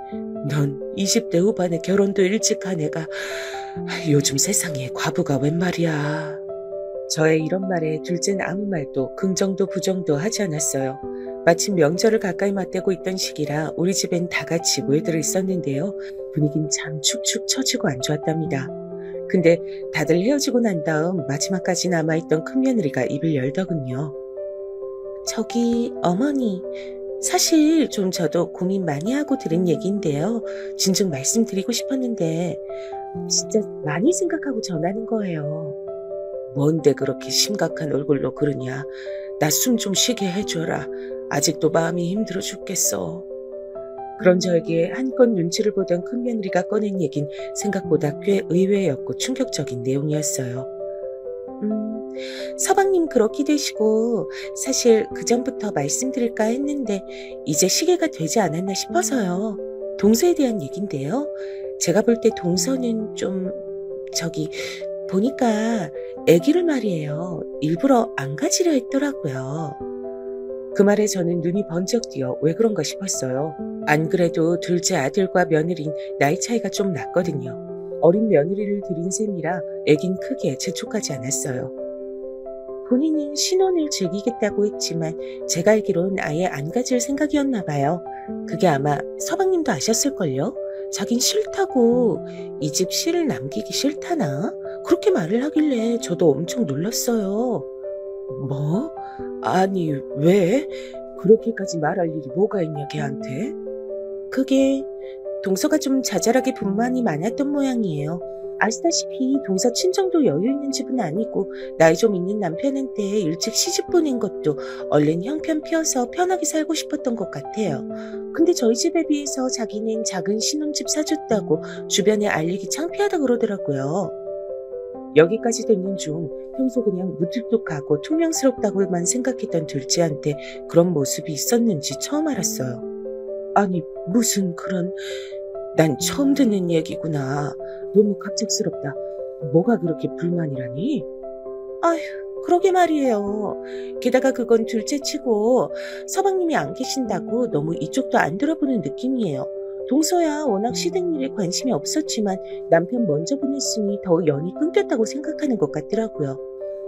넌 20대 후반에 결혼도 일찍 한 애가 요즘 세상에 과부가 웬 말이야. 저의 이런 말에 둘째는 아무 말도 긍정도 부정도 하지 않았어요. 마침 명절을 가까이 맞대고 있던 시기라 우리 집엔 다 같이 모여들어 있었는데요. 분위기는 참 축축 처지고 안 좋았답니다. 근데 다들 헤어지고 난 다음 마지막까지 남아있던 큰며느리가 입을 열더군요. 저기 어머니, 사실 좀 저도 고민 많이 하고 들은 얘기인데요. 진즉 말씀드리고 싶었는데 진짜 많이 생각하고 전하는 거예요. 뭔데 그렇게 심각한 얼굴로 그러냐. 나 숨 좀 쉬게 해줘라. 아직도 마음이 힘들어 죽겠어. 그런 저에게 한껏 눈치를 보던 큰며느리가 꺼낸 얘긴 생각보다 꽤 의외였고 충격적인 내용이었어요. 서방님 그렇게 되시고 사실 그전부터 말씀드릴까 했는데 이제 시기가 되지 않았나 싶어서요. 동서에 대한 얘긴데요. 제가 볼 때 동서는 좀 보니까 아기를 말이에요. 일부러 안 가지려 했더라고요. 그 말에 저는 눈이 번쩍 띄어 왜 그런가 싶었어요. 안 그래도 둘째 아들과 며느린 나이 차이가 좀 났거든요. 어린 며느리를 들인 셈이라 아긴 크게 재촉하지 않았어요. 본인은 신혼을 즐기겠다고 했지만 제가 알기론 아예 안 가질 생각이었나 봐요. 그게 아마 서방님도 아셨을걸요? 자긴 싫다고, 이 집 씨를 남기기 싫다나? 그렇게 말을 하길래 저도 엄청 놀랐어요. 뭐? 아니 왜? 그렇게까지 말할 일이 뭐가 있냐 걔한테? 그게 동서가 좀 자잘하게 불만이 많았던 모양이에요. 아시다시피 동서 친정도 여유 있는 집은 아니고 나이 좀 있는 남편한테 일찍 시집 보낸 것도 얼른 형편 피워서 편하게 살고 싶었던 것 같아요. 근데 저희 집에 비해서 자기는 작은 신혼집 사줬다고 주변에 알리기 창피하다 그러더라고요. 여기까지 듣는 중 평소 그냥 무뚝뚝하고 퉁명스럽다고만 생각했던 둘째한테 그런 모습이 있었는지 처음 알았어요. 아니 무슨 그런... 난 처음 듣는 얘기구나. 너무 갑작스럽다. 뭐가 그렇게 불만이라니? 아휴, 그러게 말이에요. 게다가 그건 둘째치고 서방님이 안 계신다고 너무 이쪽도 안 들어보는 느낌이에요. 동서야 워낙 시댁일에 관심이 없었지만 남편 먼저 보냈으니 더 연이 끊겼다고 생각하는 것 같더라고요.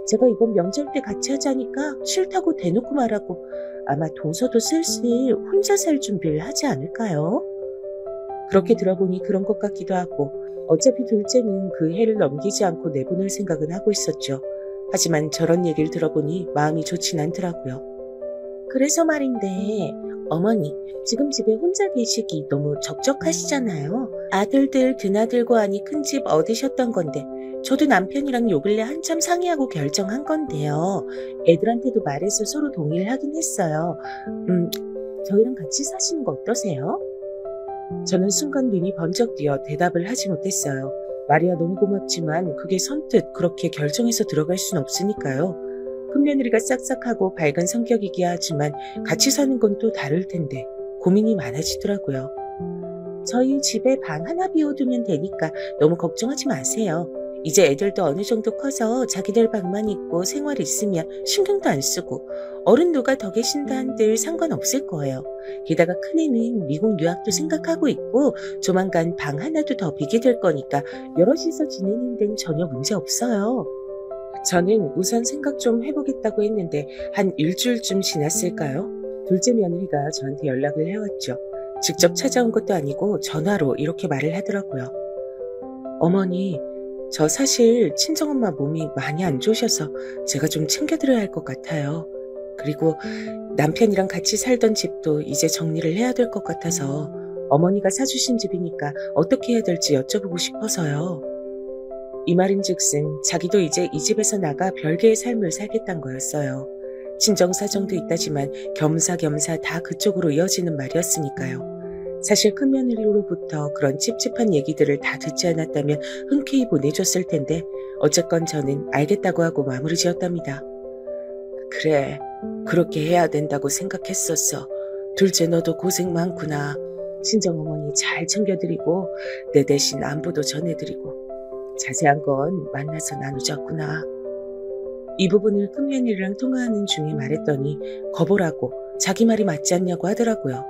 제가 이번 명절 때 같이 하자니까 싫다고 대놓고 말하고 아마 동서도 슬슬 혼자 살 준비를 하지 않을까요? 그렇게 들어보니 그런 것 같기도 하고 어차피 둘째는 그 해를 넘기지 않고 내보낼 생각은 하고 있었죠. 하지만 저런 얘기를 들어보니 마음이 좋진 않더라고요. 그래서 말인데 어머니 지금 집에 혼자 계시기 너무 적적하시잖아요. 아들들 드나들고 하니 큰 집 얻으셨던 건데 저도 남편이랑 요 근래 한참 상의하고 결정한 건데요. 애들한테도 말해서 서로 동의를 하긴 했어요. 저희랑 같이 사시는 거 어떠세요? 저는 순간 눈이 번쩍 띄어 대답을 하지 못했어요. 말이야 너무 고맙지만 그게 선뜻 그렇게 결정해서 들어갈 순 없으니까요. 큰며느리가 싹싹하고 밝은 성격이기야 하지만 같이 사는 건 또 다를 텐데 고민이 많아지더라고요. 저희 집에 방 하나 비워두면 되니까 너무 걱정하지 마세요. 이제 애들도 어느 정도 커서 자기들 방만 있고 생활 있으면 신경도 안 쓰고 어른 누가 더 계신다 한들 상관없을 거예요. 게다가 큰애는 미국 유학도 생각하고 있고 조만간 방 하나도 더 비게 될 거니까 여럿이서 지내는 데는 전혀 문제 없어요. 저는 우선 생각 좀 해보겠다고 했는데 한 일주일쯤 지났을까요? 둘째 며느리가 저한테 연락을 해왔죠. 직접 찾아온 것도 아니고 전화로 이렇게 말을 하더라고요. 어머니, 저 사실 친정엄마 몸이 많이 안 좋으셔서 제가 좀 챙겨드려야 할 것 같아요. 그리고 남편이랑 같이 살던 집도 이제 정리를 해야 될 것 같아서 어머니가 사주신 집이니까 어떻게 해야 될지 여쭤보고 싶어서요. 이 말인즉슨 자기도 이제 이 집에서 나가 별개의 삶을 살겠다는 거였어요. 친정 사정도 있다지만 겸사겸사 다 그쪽으로 이어지는 말이었으니까요. 사실 큰며느리로부터 그런 찝찝한 얘기들을 다 듣지 않았다면 흔쾌히 보내줬을 텐데 어쨌건 저는 알겠다고 하고 마무리 지었답니다. 그래, 그렇게 해야 된다고 생각했었어. 둘째 너도 고생 많구나. 친정어머니 잘 챙겨드리고 내 대신 안부도 전해드리고 자세한 건 만나서 나누자꾸나. 이 부분을 큰며느리랑 통화하는 중에 말했더니 거보라고 자기 말이 맞지 않냐고 하더라고요.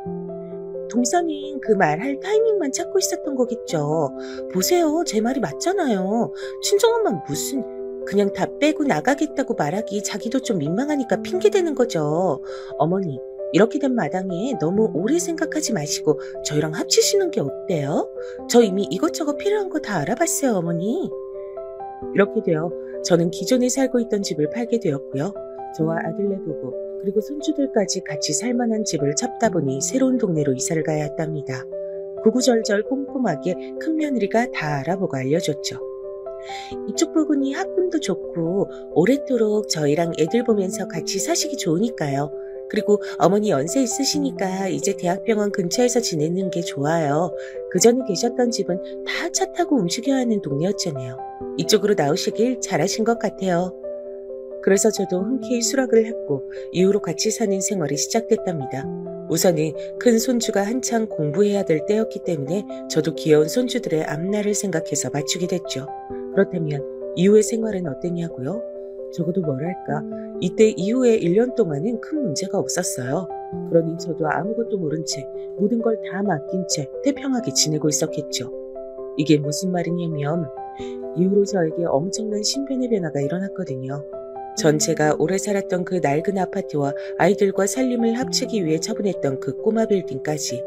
동서는 그 말할 타이밍만 찾고 있었던 거겠죠. 보세요. 제 말이 맞잖아요. 친정엄마는 무슨 그냥 다 빼고 나가겠다고 말하기 자기도 좀 민망하니까 핑계대는 거죠. 어머니, 이렇게 된 마당에 너무 오래 생각하지 마시고 저희랑 합치시는 게 어때요? 저 이미 이것저것 필요한 거 다 알아봤어요, 어머니. 이렇게 되어 저는 기존에 살고 있던 집을 팔게 되었고요. 저와 아들네 부부 그리고 손주들까지 같이 살만한 집을 찾다 보니 새로운 동네로 이사를 가야 했답니다. 구구절절 꼼꼼하게 큰며느리가 다 알아보고 알려줬죠. 이쪽 부분이 학군도 좋고 오랫도록 저희랑 애들 보면서 같이 사시기 좋으니까요. 그리고 어머니 연세 있으시니까 이제 대학병원 근처에서 지내는 게 좋아요. 그전에 계셨던 집은 다 차 타고 움직여야 하는 동네였잖아요. 이쪽으로 나오시길 잘하신 것 같아요. 그래서 저도 흔쾌히 수락을 했고 이후로 같이 사는 생활이 시작됐답니다. 우선은 큰 손주가 한창 공부해야 될 때였기 때문에 저도 귀여운 손주들의 앞날을 생각해서 맞추게 됐죠. 그렇다면 이후의 생활은 어땠냐고요? 적어도 뭐랄까 이때 이후에 1년 동안은 큰 문제가 없었어요. 그러니 저도 아무것도 모른 채 모든 걸 다 맡긴 채 태평하게 지내고 있었겠죠. 이게 무슨 말이냐면 이후로 저에게 엄청난 신변의 변화가 일어났거든요. 전 제가 오래 살았던 그 낡은 아파트와 아이들과 살림을 합치기 위해 처분했던 그 꼬마 빌딩까지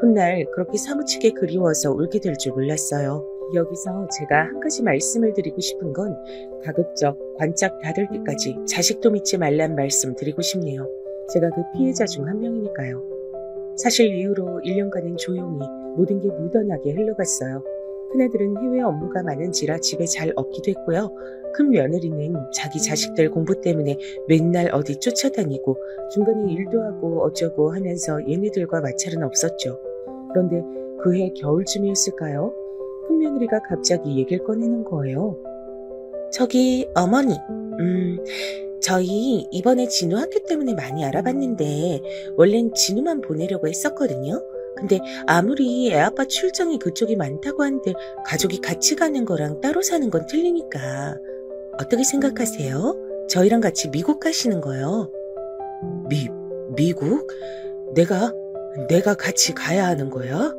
훗날 그렇게 사무치게 그리워서 울게 될 줄 몰랐어요. 여기서 제가 한 가지 말씀을 드리고 싶은 건 가급적 관짝 닫을 때까지 자식도 믿지 말란 말씀 드리고 싶네요. 제가 그 피해자 중 한 명이니까요. 사실 이후로 1년간은 조용히 모든 게 무던하게 흘러갔어요. 큰아들은 해외 업무가 많은지라 집에 잘 없기도 했고요. 큰 며느리는 자기 자식들 공부 때문에 맨날 어디 쫓아다니고 중간에 일도 하고 어쩌고 하면서 얘네들과 마찰은 없었죠. 그런데 그해 겨울쯤이었을까요? 큰 며느리가 갑자기 얘기를 꺼내는 거예요. 저기 어머니, 저희 이번에 진우 학교 때문에 많이 알아봤는데 원래는 진우만 보내려고 했었거든요. 근데 아무리 애아빠 출장이 그쪽이 많다고 한들 가족이 같이 가는 거랑 따로 사는 건 틀리니까 어떻게 생각하세요? 저희랑 같이 미국 가시는 거요. 미국? 내가 같이 가야 하는 거야?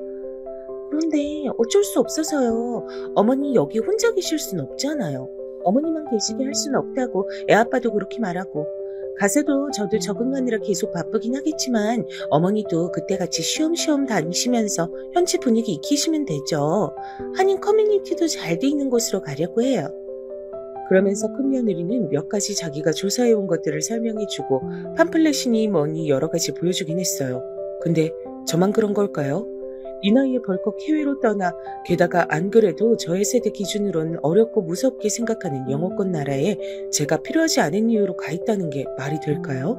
그런데 어쩔 수 없어서요. 어머니 여기 혼자 계실 순 없잖아요. 어머니만 계시게 할 수는 없다고 애아빠도 그렇게 말하고 가서도 저도 적응하느라 계속 바쁘긴 하겠지만 어머니도 그때같이 쉬엄쉬엄 다니시면서 현지 분위기 익히시면 되죠. 한인 커뮤니티도 잘 돼 있는 곳으로 가려고 해요. 그러면서 큰며느리는 몇 가지 자기가 조사해온 것들을 설명해주고 팜플렛이니 뭐니 여러 가지 보여주긴 했어요. 근데 저만 그런 걸까요? 이 나이에 벌컥 해외로 떠나 게다가 안 그래도 저의 세대 기준으로는 어렵고 무섭게 생각하는 영어권 나라에 제가 필요하지 않은 이유로 가 있다는 게 말이 될까요?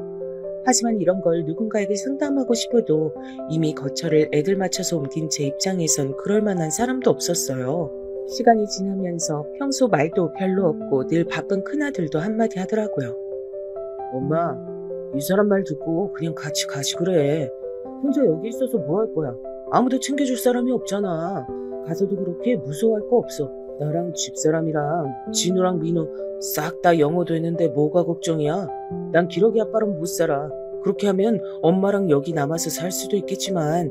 하지만 이런 걸 누군가에게 상담하고 싶어도 이미 거처를 애들 맞춰서 옮긴 제 입장에선 그럴 만한 사람도 없었어요. 시간이 지나면서 평소 말도 별로 없고 늘 바쁜 큰아들도 한마디 하더라고요. 엄마, 이 사람 말 듣고 그냥 같이 가지 그래. 혼자 여기 있어서 뭐 할 거야? 아무도 챙겨줄 사람이 없잖아. 가서도 그렇게 무서워할 거 없어. 나랑 집사람이랑 진우랑 민우 싹 다 영어 되는데 뭐가 걱정이야? 난 기러기 아빠랑 못 살아. 그렇게 하면 엄마랑 여기 남아서 살 수도 있겠지만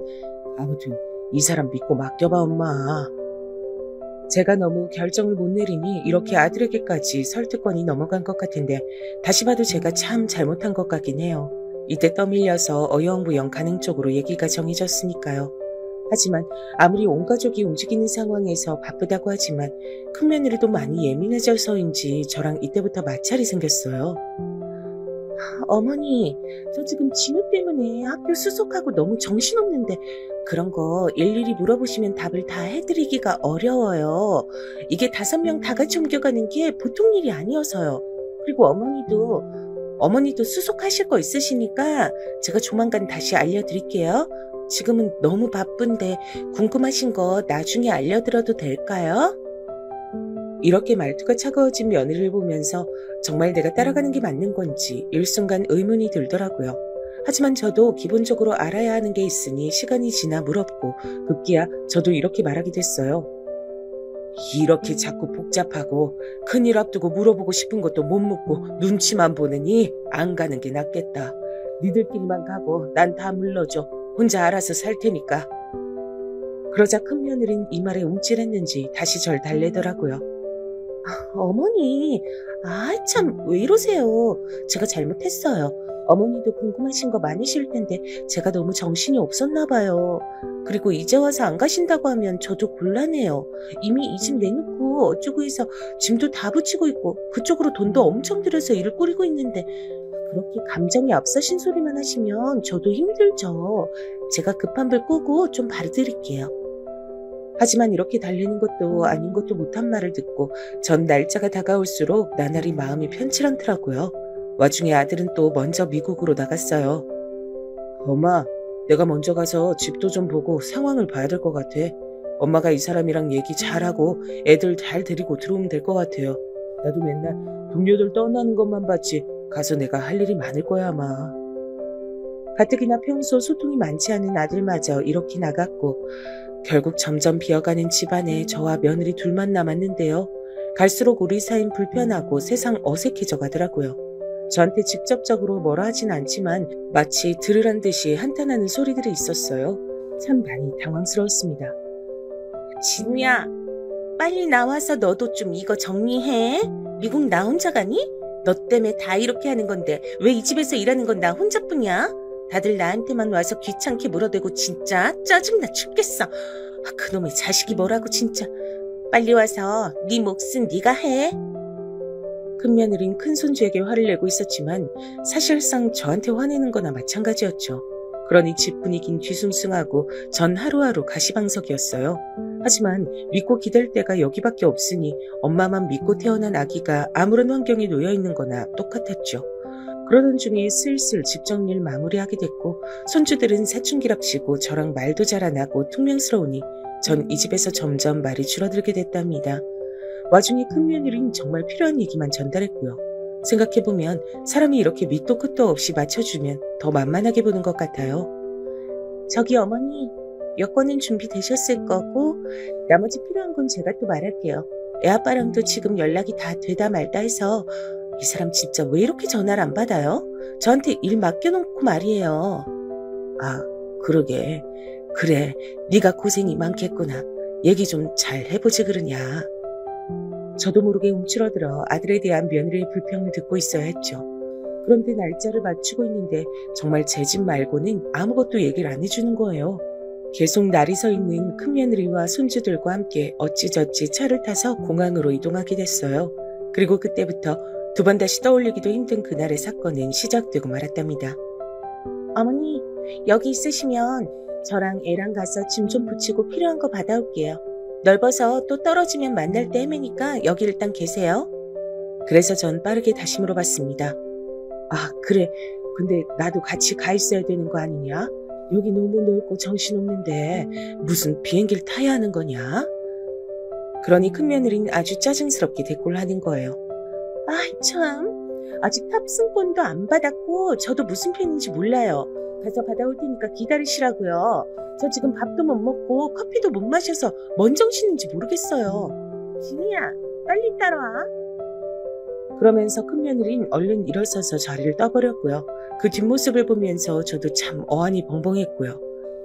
아무튼 이 사람 믿고 맡겨봐 엄마. 제가 너무 결정을 못 내리니 이렇게 아들에게까지 설득권이 넘어간 것 같은데 다시 봐도 제가 참 잘못한 것 같긴 해요. 이때 떠밀려서 어영부영 가는 쪽으로 얘기가 정해졌으니까요. 하지만 아무리 온 가족이 움직이는 상황에서 바쁘다고 하지만 큰며느리도 많이 예민해져서인지 저랑 이때부터 마찰이 생겼어요. 어머니, 저 지금 진우 때문에 학교 수속하고 너무 정신없는데 그런 거 일일이 물어보시면 답을 다 해드리기가 어려워요. 이게 5명 다 같이 옮겨가는 게 보통 일이 아니어서요. 그리고 어머니도 수속하실 거 있으시니까 제가 조만간 다시 알려드릴게요. 지금은 너무 바쁜데 궁금하신 거 나중에 알려드려도 될까요? 이렇게 말투가 차가워진 며느리를 보면서 정말 내가 따라가는 게 맞는 건지 일순간 의문이 들더라고요. 하지만 저도 기본적으로 알아야 하는 게 있으니 시간이 지나 물었고 급기야 저도 이렇게 말하게 됐어요. 이렇게 자꾸 복잡하고 큰일 앞두고 물어보고 싶은 것도 못 묻고 눈치만 보느니 안 가는 게 낫겠다. 니들끼리만 가고 난 다 물러줘. 혼자 알아서 살 테니까. 그러자 큰며느린 이 말에 움찔했는지 다시 절 달래더라고요. 어머니, 참 왜 이러세요. 제가 잘못했어요. 어머니도 궁금하신 거 많으실 텐데 제가 너무 정신이 없었나 봐요. 그리고 이제 와서 안 가신다고 하면 저도 곤란해요. 이미 이 집 내놓고 어쩌고 해서 짐도 다 붙이고 있고 그쪽으로 돈도 엄청 들여서 일을 꾸리고 있는데 그렇게 감정이 앞서신 소리만 하시면 저도 힘들죠. 제가 급한 불 끄고 좀 봐드릴게요. 하지만 이렇게 달래는 것도 아닌 것도 못한 말을 듣고 전 날짜가 다가올수록 나날이 마음이 편치 않더라고요. 와중에 아들은 또 먼저 미국으로 나갔어요. 엄마, 내가 먼저 가서 집도 좀 보고 상황을 봐야 될 것 같아. 엄마가 이 사람이랑 얘기 잘하고 애들 잘 데리고 들어오면 될 것 같아요. 나도 맨날 동료들 떠나는 것만 봤지 가서 내가 할 일이 많을 거야 아마. 가뜩이나 평소 소통이 많지 않은 아들마저 이렇게 나갔고 결국 점점 비어가는 집안에 저와 며느리 둘만 남았는데요. 갈수록 우리 사이는 불편하고 세상 어색해져 가더라고요. 저한테 직접적으로 뭐라 하진 않지만 마치 들으란 듯이 한탄하는 소리들이 있었어요. 참 많이 당황스러웠습니다. 진우야, 빨리 나와서 너도 좀 이거 정리해. 미국 나 혼자 가니? 너 때문에 다 이렇게 하는 건데 왜 이 집에서 일하는 건 나 혼자뿐이야? 다들 나한테만 와서 귀찮게 물어대고 진짜 짜증나 죽겠어. 그놈의 자식이 뭐라고 진짜. 빨리 와서 네 몫은 네가 해. 큰며느린 큰손주에게 화를 내고 있었지만 사실상 저한테 화내는 거나 마찬가지였죠. 그러니 집 분위긴 뒤숭숭하고 전 하루하루 가시방석이었어요. 하지만 믿고 기댈 데가 여기밖에 없으니 엄마만 믿고 태어난 아기가 아무런 환경에 놓여있는 거나 똑같았죠. 그러던 중에 슬슬 집 정리를 마무리하게 됐고 손주들은 사춘기랍시고 저랑 말도 잘 안 하고 퉁명스러우니 전 이 집에서 점점 말이 줄어들게 됐답니다. 와중에 큰 며느리는 정말 필요한 얘기만 전달했고요. 생각해보면 사람이 이렇게 밑도 끝도 없이 맞춰주면 더 만만하게 보는 것 같아요. 저기 어머니, 여권은 준비되셨을 거고 나머지 필요한 건 제가 또 말할게요. 애아빠랑도 지금 연락이 다 되다 말다 해서 이 사람 진짜 왜 이렇게 전화를 안 받아요? 저한테 일 맡겨놓고 말이에요. 아, 그러게. 그래, 네가 고생이 많겠구나. 얘기 좀 잘 해보지 그러냐. 저도 모르게 움츠러들어 아들에 대한 며느리의 불평을 듣고 있어야 했죠. 그런데 날짜를 맞추고 있는데 정말 제 집 말고는 아무것도 얘기를 안 해주는 거예요. 계속 날이 서 있는 큰며느리와 손주들과 함께 어찌저찌 차를 타서 공항으로 이동하게 됐어요. 그리고 그때부터 두 번 다시 떠올리기도 힘든 그날의 사건은 시작되고 말았답니다. 어머니, 여기 있으시면 저랑 애랑 가서 짐 좀 붙이고 필요한 거 받아올게요. 넓어서 또 떨어지면 만날 때 헤매니까 여기 일단 계세요. 그래서 전 빠르게 다시 물어봤습니다. 아, 그래. 근데 나도 같이 가 있어야 되는 거 아니냐? 여기 너무 넓고 정신없는데 무슨 비행기를 타야 하는 거냐? 그러니 큰며느리는 아주 짜증스럽게 대꾸를 하는 거예요. 아이 참, 아직 탑승권도 안 받았고 저도 무슨 편인지 몰라요. 가서 받아올 테니까 기다리시라고요. 저 지금 밥도 못 먹고 커피도 못 마셔서 뭔 정신인지 모르겠어요. 진우야, 빨리 따라와. 그러면서 큰며느리는 얼른 일어서서 자리를 떠버렸고요. 그 뒷모습을 보면서 저도 참 어안이 벙벙했고요.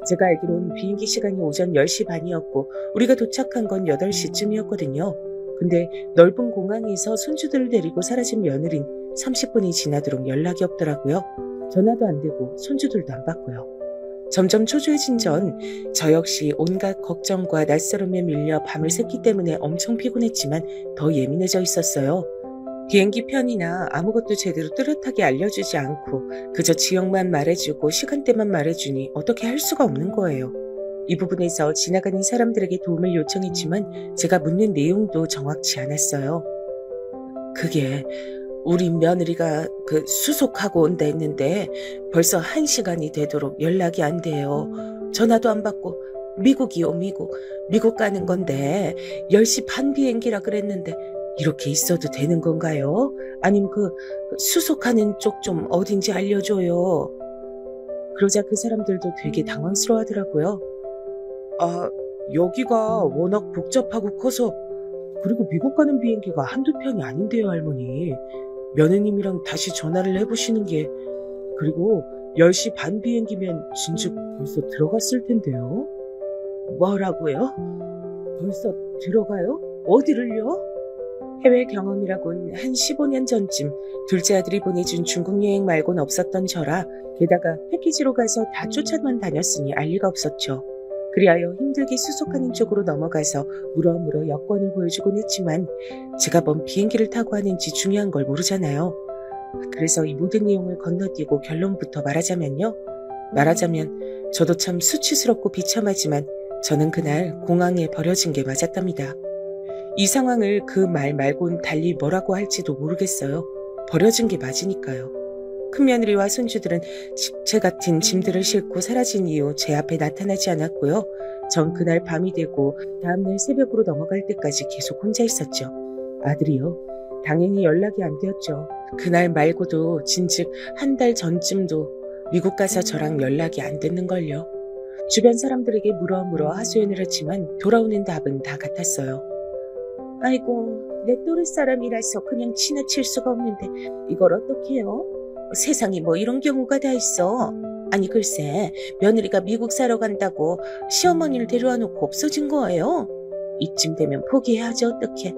제가 알기론 비행기 시간이 오전 10시 반이었고 우리가 도착한 건 8시쯤이었거든요. 근데 넓은 공항에서 손주들을 데리고 사라진 며느린 30분이 지나도록 연락이 없더라고요. 전화도 안 되고 손주들도 안 받고요. 점점 초조해진 저 역시 온갖 걱정과 낯설음에 밀려 밤을 샜기 때문에 엄청 피곤했지만 더 예민해져 있었어요. 비행기 편이나 아무것도 제대로 뚜렷하게 알려주지 않고 그저 지역만 말해주고 시간대만 말해주니 어떻게 할 수가 없는 거예요. 이 부분에서 지나가는 사람들에게 도움을 요청했지만 제가 묻는 내용도 정확치 않았어요. 그게 우리 며느리가 수속하고 온다 했는데 벌써 1시간이 되도록 연락이 안 돼요. 전화도 안 받고 미국이요 미국 가는 건데 10시 반 비행기라 그랬는데 이렇게 있어도 되는 건가요? 아니면 수속하는 쪽 좀 어딘지 알려줘요. 그러자 그 사람들도 되게 당황스러워 하더라고요. 아, 여기가 워낙 복잡하고 커서 그리고 미국 가는 비행기가 한두 편이 아닌데요, 할머니. 며느님이랑 다시 전화를 해보시는 게 그리고 10시 반 비행기면 진즉 벌써 들어갔을 텐데요. 뭐라고요? 벌써 들어가요? 어디를요? 해외 경험이라곤 한 15년 전쯤 둘째 아들이 보내준 중국 여행 말곤 없었던 저라 게다가 패키지로 가서 다 쫓아만 다녔으니 알 리가 없었죠. 그리하여 힘들게 수속하는 쪽으로 넘어가서 물어물어 여권을 보여주곤 했지만 제가 뭔 비행기를 타고 하는지 중요한 걸 모르잖아요. 그래서 이 모든 내용을 건너뛰고 결론부터 말하자면 저도 참 수치스럽고 비참하지만 저는 그날 공항에 버려진 게 맞았답니다. 이 상황을 그 말 말곤 달리 뭐라고 할지도 모르겠어요. 버려진 게 맞으니까요. 큰며느리와 손주들은 집채 같은 짐들을 싣고 사라진 이후 제 앞에 나타나지 않았고요. 전 그날 밤이 되고 다음날 새벽으로 넘어갈 때까지 계속 혼자 있었죠. 아들이요. 당연히 연락이 안 되었죠. 그날 말고도 진즉 한 달 전쯤도 미국 가서 저랑 연락이 안 됐는걸요. 주변 사람들에게 물어 하소연을 했지만 돌아오는 답은 다 같았어요. 아이고, 내 또래 사람이라서 그냥 지나칠 수가 없는데 이걸 어떡해요? 세상에 뭐 이런 경우가 다 있어. 아니 글쎄, 며느리가 미국 사러 간다고 시어머니를 데려와 놓고 없어진 거예요. 이쯤 되면 포기해야지 어떡해.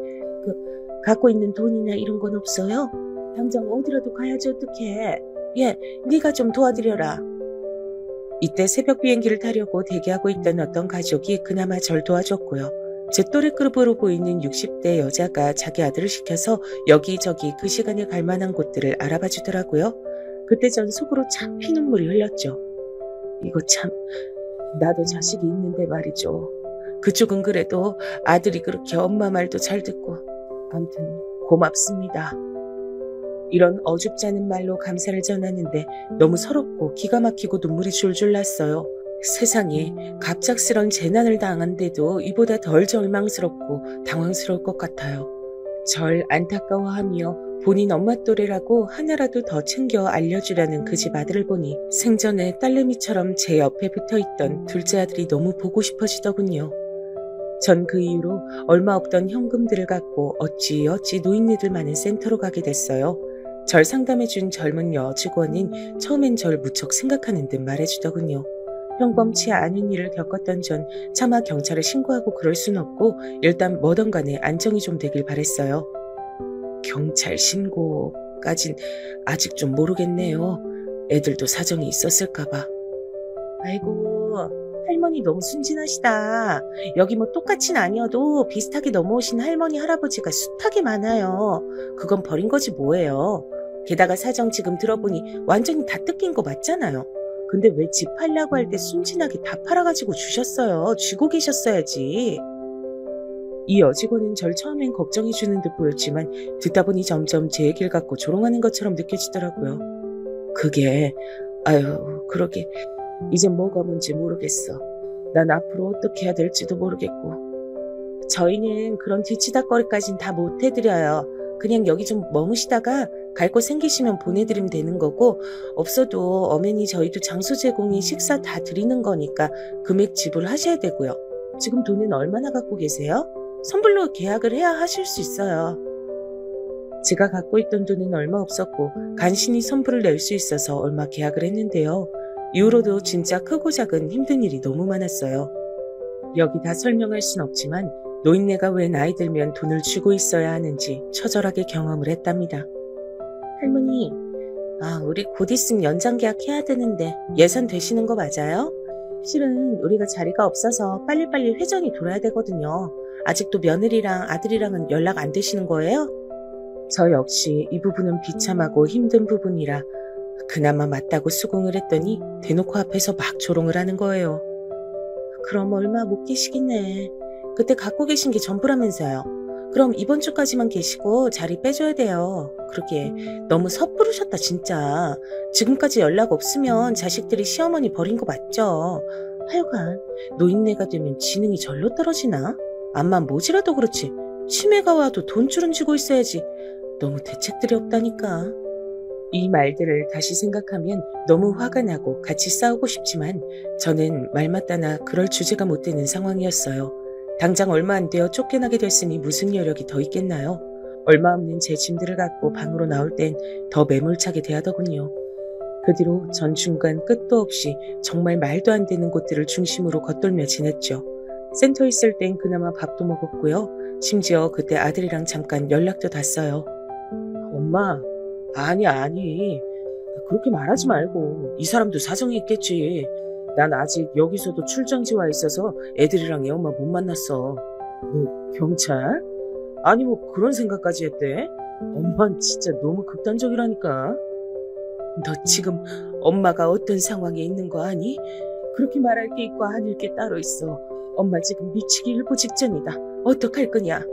갖고 있는 돈이나 이런 건 없어요? 당장 어디라도 가야지 어떡해. 예, 네가 좀 도와드려라. 이때 새벽 비행기를 타려고 대기하고 있던 어떤 가족이 그나마 절 도와줬고요. 제 또래급으로 보이는 60대 여자가 자기 아들을 시켜서 여기저기 그 시간에 갈 만한 곳들을 알아봐 주더라고요. 그때 전 속으로 참 피눈물이 흘렀죠. 이거 참, 나도 자식이 있는데 말이죠. 그쪽은 그래도 아들이 그렇게 엄마 말도 잘 듣고, 아무튼 고맙습니다. 이런 어줍지 않은 말로 감사를 전하는데 너무 서럽고 기가 막히고 눈물이 줄줄 났어요. 세상에 갑작스런 재난을 당한데도 이보다 덜 절망스럽고 당황스러울 것 같아요. 절 안타까워하며 본인 엄마 또래라고 하나라도 더 챙겨 알려주려는 그 집 아들을 보니 생전에 딸내미처럼 제 옆에 붙어있던 둘째 아들이 너무 보고 싶어지더군요. 전 그 이후로 얼마 없던 현금들을 갖고 어찌어찌 노인네들 많은 센터로 가게 됐어요. 절 상담해준 젊은 여직원은 처음엔 절 무척 생각하는 듯 말해주더군요. 평범치 않은 일을 겪었던 전 차마 경찰에 신고하고 그럴 순 없고 일단 뭐든 간에 안정이 좀 되길 바랬어요. 경찰 신고까진 아직 좀 모르겠네요. 애들도 사정이 있었을까봐. 아이고, 할머니 너무 순진하시다. 여기 뭐 똑같진 아니어도 비슷하게 넘어오신 할머니 할아버지가 숱하게 많아요. 그건 버린 거지 뭐예요. 게다가 사정 지금 들어보니 완전히 다 뜯긴 거 맞잖아요. 근데 왜 집 팔려고 할 때 순진하게 다 팔아가지고 주셨어요. 쥐고 계셨어야지. 이 여직원은 절 처음엔 걱정해주는 듯 보였지만 듣다 보니 점점 제 얘기를 갖고 조롱하는 것처럼 느껴지더라고요. 그게 그러게 이젠 뭐가 뭔지 모르겠어. 난 앞으로 어떻게 해야 될지도 모르겠고. 저희는 그런 뒤치다거리까진 다 못해드려요. 그냥 여기 좀 머무시다가 갈 곳 생기시면 보내드리면 되는 거고, 없어도 엄연히 저희도 장소 제공이 식사 다 드리는 거니까 금액 지불하셔야 되고요. 지금 돈은 얼마나 갖고 계세요? 선불로 계약을 해야 하실 수 있어요. 제가 갖고 있던 돈은 얼마 없었고 간신히 선불을 낼 수 있어서 얼마 계약을 했는데요. 이후로도 진짜 크고 작은 힘든 일이 너무 많았어요. 여기 다 설명할 순 없지만 노인네가 왜 나이 들면 돈을 쥐고 있어야 하는지 처절하게 경험을 했답니다. 할머니, 우리 곧 있으면 연장 계약해야 되는데 예산 되시는 거 맞아요? 실은 우리가 자리가 없어서 빨리빨리 회전이 돌아야 되거든요. 아직도 며느리랑 아들이랑은 연락 안 되시는 거예요? 저 역시 이 부분은 비참하고 힘든 부분이라 그나마 맞다고 수긍을 했더니 대놓고 앞에서 막 조롱을 하는 거예요. 그럼 얼마 못 계시겠네. 그때 갖고 계신 게 전부라면서요. 그럼 이번 주까지만 계시고 자리 빼줘야 돼요. 그러게 너무 섣부르셨다 진짜. 지금까지 연락 없으면 자식들이 시어머니 버린 거 맞죠? 하여간 노인네가 되면 지능이 절로 떨어지나? 암만 모지라도 그렇지 치매가 와도 돈줄은 쥐고 있어야지. 너무 대책들이 없다니까. 이 말들을 다시 생각하면 너무 화가 나고 같이 싸우고 싶지만 저는 말 맞다나 그럴 주제가 못 되는 상황이었어요. 당장 얼마 안 되어 쫓겨나게 됐으니 무슨 여력이 더 있겠나요? 얼마 없는 제 짐들을 갖고 방으로 나올 땐 더 매몰차게 대하더군요. 그 뒤로 전 중간 끝도 없이 정말 말도 안 되는 곳들을 중심으로 겉돌며 지냈죠. 센터에 있을 땐 그나마 밥도 먹었고요. 심지어 그때 아들이랑 잠깐 연락도 닿았어요. 엄마, 아니. 그렇게 말하지 말고. 이 사람도 사정이 있겠지. 난 아직 여기서도 출장지 와 있어서 애들이랑 애 엄마 못 만났어. 뭐 경찰? 아니 뭐 그런 생각까지 했대? 엄마는 진짜 너무 극단적이라니까. 너 지금 엄마가 어떤 상황에 있는 거 아니? 그렇게 말할 게 있고 아닐 게 따로 있어. 엄마 지금 미치기 일보 직전이다. 어떡할 거냐?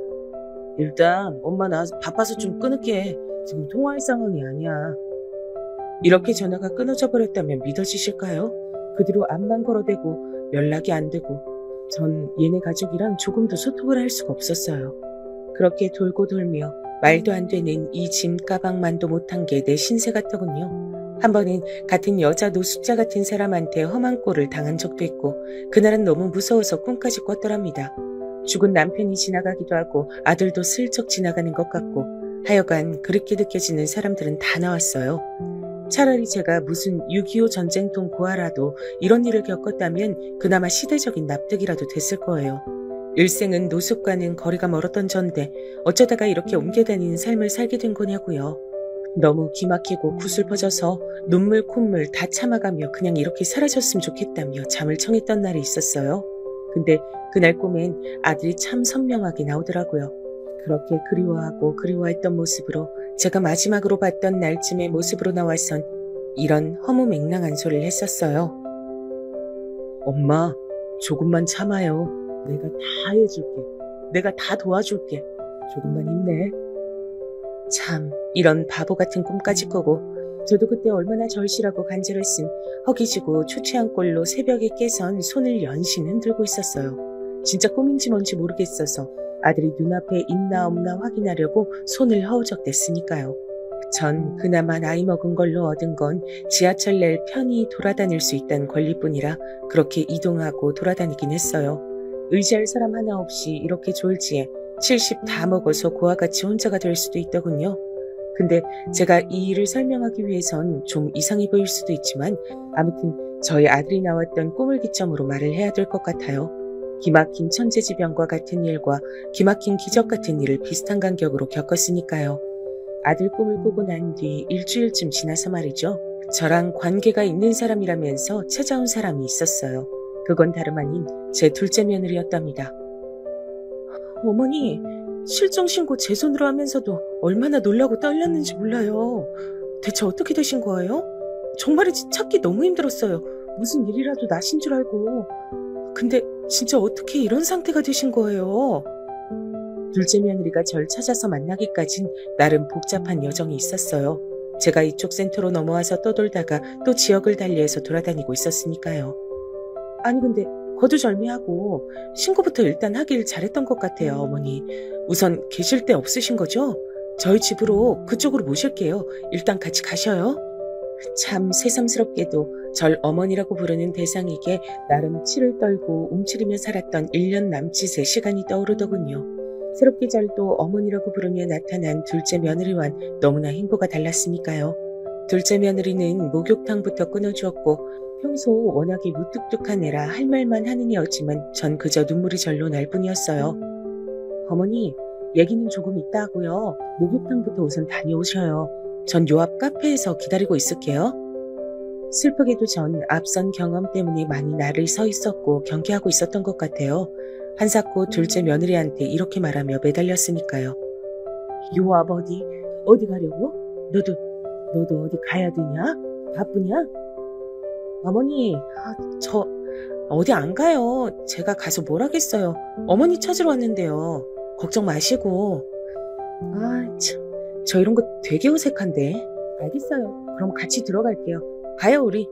일단 엄마 나 바빠서 좀 끊을게. 지금 통화할 상황이 아니야. 이렇게 전화가 끊어져 버렸다면 믿어지실까요? 그 뒤로 암만 걸어대고 연락이 안 되고 전 얘네 가족이랑 조금도 소통을 할 수가 없었어요. 그렇게 돌고 돌며 말도 안 되는 이 짐 가방만도 못한 게 내 신세 같더군요. 한 번은 같은 여자 노숙자 같은 사람한테 험한 꼴을 당한 적도 있고 그날은 너무 무서워서 꿈까지 꿨더랍니다. 죽은 남편이 지나가기도 하고 아들도 슬쩍 지나가는 것 같고 하여간 그렇게 느껴지는 사람들은 다 나왔어요. 차라리 제가 무슨 6.25 전쟁통 고아라도 이런 일을 겪었다면 그나마 시대적인 납득이라도 됐을 거예요. 일생은 노숙과는 거리가 멀었던 전데 어쩌다가 이렇게 옮겨다니는 삶을 살게 된 거냐고요. 너무 기막히고 구슬퍼져서 눈물 콧물 다 참아가며 그냥 이렇게 사라졌으면 좋겠다며 잠을 청했던 날이 있었어요. 근데 그날 꿈엔 아들이 참 선명하게 나오더라고요. 그렇게 그리워했던 모습으로 제가 마지막으로 봤던 날쯤의 모습으로 나와선 이런 허무맹랑한 소리를 했었어요. 엄마, 조금만 참아요. 내가 다 해줄게. 내가 다 도와줄게. 조금만 힘내. 참, 이런 바보 같은 꿈까지 꾸고 저도 그때 얼마나 절실하고 간절했음 허기지고 초췌한 꼴로 새벽에 깨선 손을 연신 흔들고 있었어요. 진짜 꿈인지 뭔지 모르겠어서 아들이 눈앞에 있나 없나 확인하려고 손을 허우적댔으니까요. 전 그나마 나이 먹은 걸로 얻은 건 지하철 낼 편히 돌아다닐 수 있다는 권리뿐이라 그렇게 이동하고 돌아다니긴 했어요. 의지할 사람 하나 없이 이렇게 졸지에 70 다 먹어서 고와 같이 혼자가 될 수도 있더군요. 근데 제가 이 일을 설명하기 위해선 좀 이상해 보일 수도 있지만 아무튼 저희 아들이 나왔던 꿈을 기점으로 말을 해야 될 것 같아요. 기막힌 천재지변과 같은 일과 기막힌 기적 같은 일을 비슷한 간격으로 겪었으니까요. 아들 꿈을 꾸고 난 뒤 일주일쯤 지나서 말이죠. 저랑 관계가 있는 사람이라면서 찾아온 사람이 있었어요. 그건 다름 아닌 제 둘째 며느리였답니다. 어머니, 실종신고 제 손으로 하면서도 얼마나 놀라고 떨렸는지 몰라요. 대체 어떻게 되신 거예요? 정말이지 찾기 너무 힘들었어요. 무슨 일이라도 나신 줄 알고. 근데 진짜 어떻게 이런 상태가 되신 거예요? 둘째 며느리가 절 찾아서 만나기까진 나름 복잡한 여정이 있었어요. 제가 이쪽 센터로 넘어와서 떠돌다가 또 지역을 달리해서 돌아다니고 있었으니까요. 아니 근데 거두절미하고 신고부터 일단 하길 잘했던 것 같아요, 어머니. 우선 계실 데 없으신 거죠? 저희 집으로 그쪽으로 모실게요. 일단 같이 가셔요. 참 새삼스럽게도 절 어머니라고 부르는 대상에게 나름 치를 떨고 움츠리며 살았던 1년 남짓의 시간이 떠오르더군요. 새롭게 절 또 어머니라고 부르며 나타난 둘째 며느리와는 너무나 행보가 달랐으니까요. 둘째 며느리는 목욕탕부터 끊어주었고 평소 워낙에 무뚝뚝한 애라 할 말만 하는 애였지만 전 그저 눈물이 절로 날 뿐이었어요. 어머니, 얘기는 조금 이따 하고요. 목욕탕부터 우선 다녀오셔요. 전 요 앞 카페에서 기다리고 있을게요. 슬프게도 전 앞선 경험 때문에 많이 나를 서 있었고 경계하고 있었던 것 같아요. 한사코 둘째 며느리한테 이렇게 말하며 매달렸으니까요. 요 앞 어디 가려고? 너도 어디 가야 되냐? 바쁘냐? 어머니, 저 어디 안 가요. 제가 가서 뭘 하겠어요. 어머니 찾으러 왔는데요. 걱정 마시고. 참, 저 이런 거 되게 어색한데. 알겠어요. 그럼 같이 들어갈게요. 가요, 우리.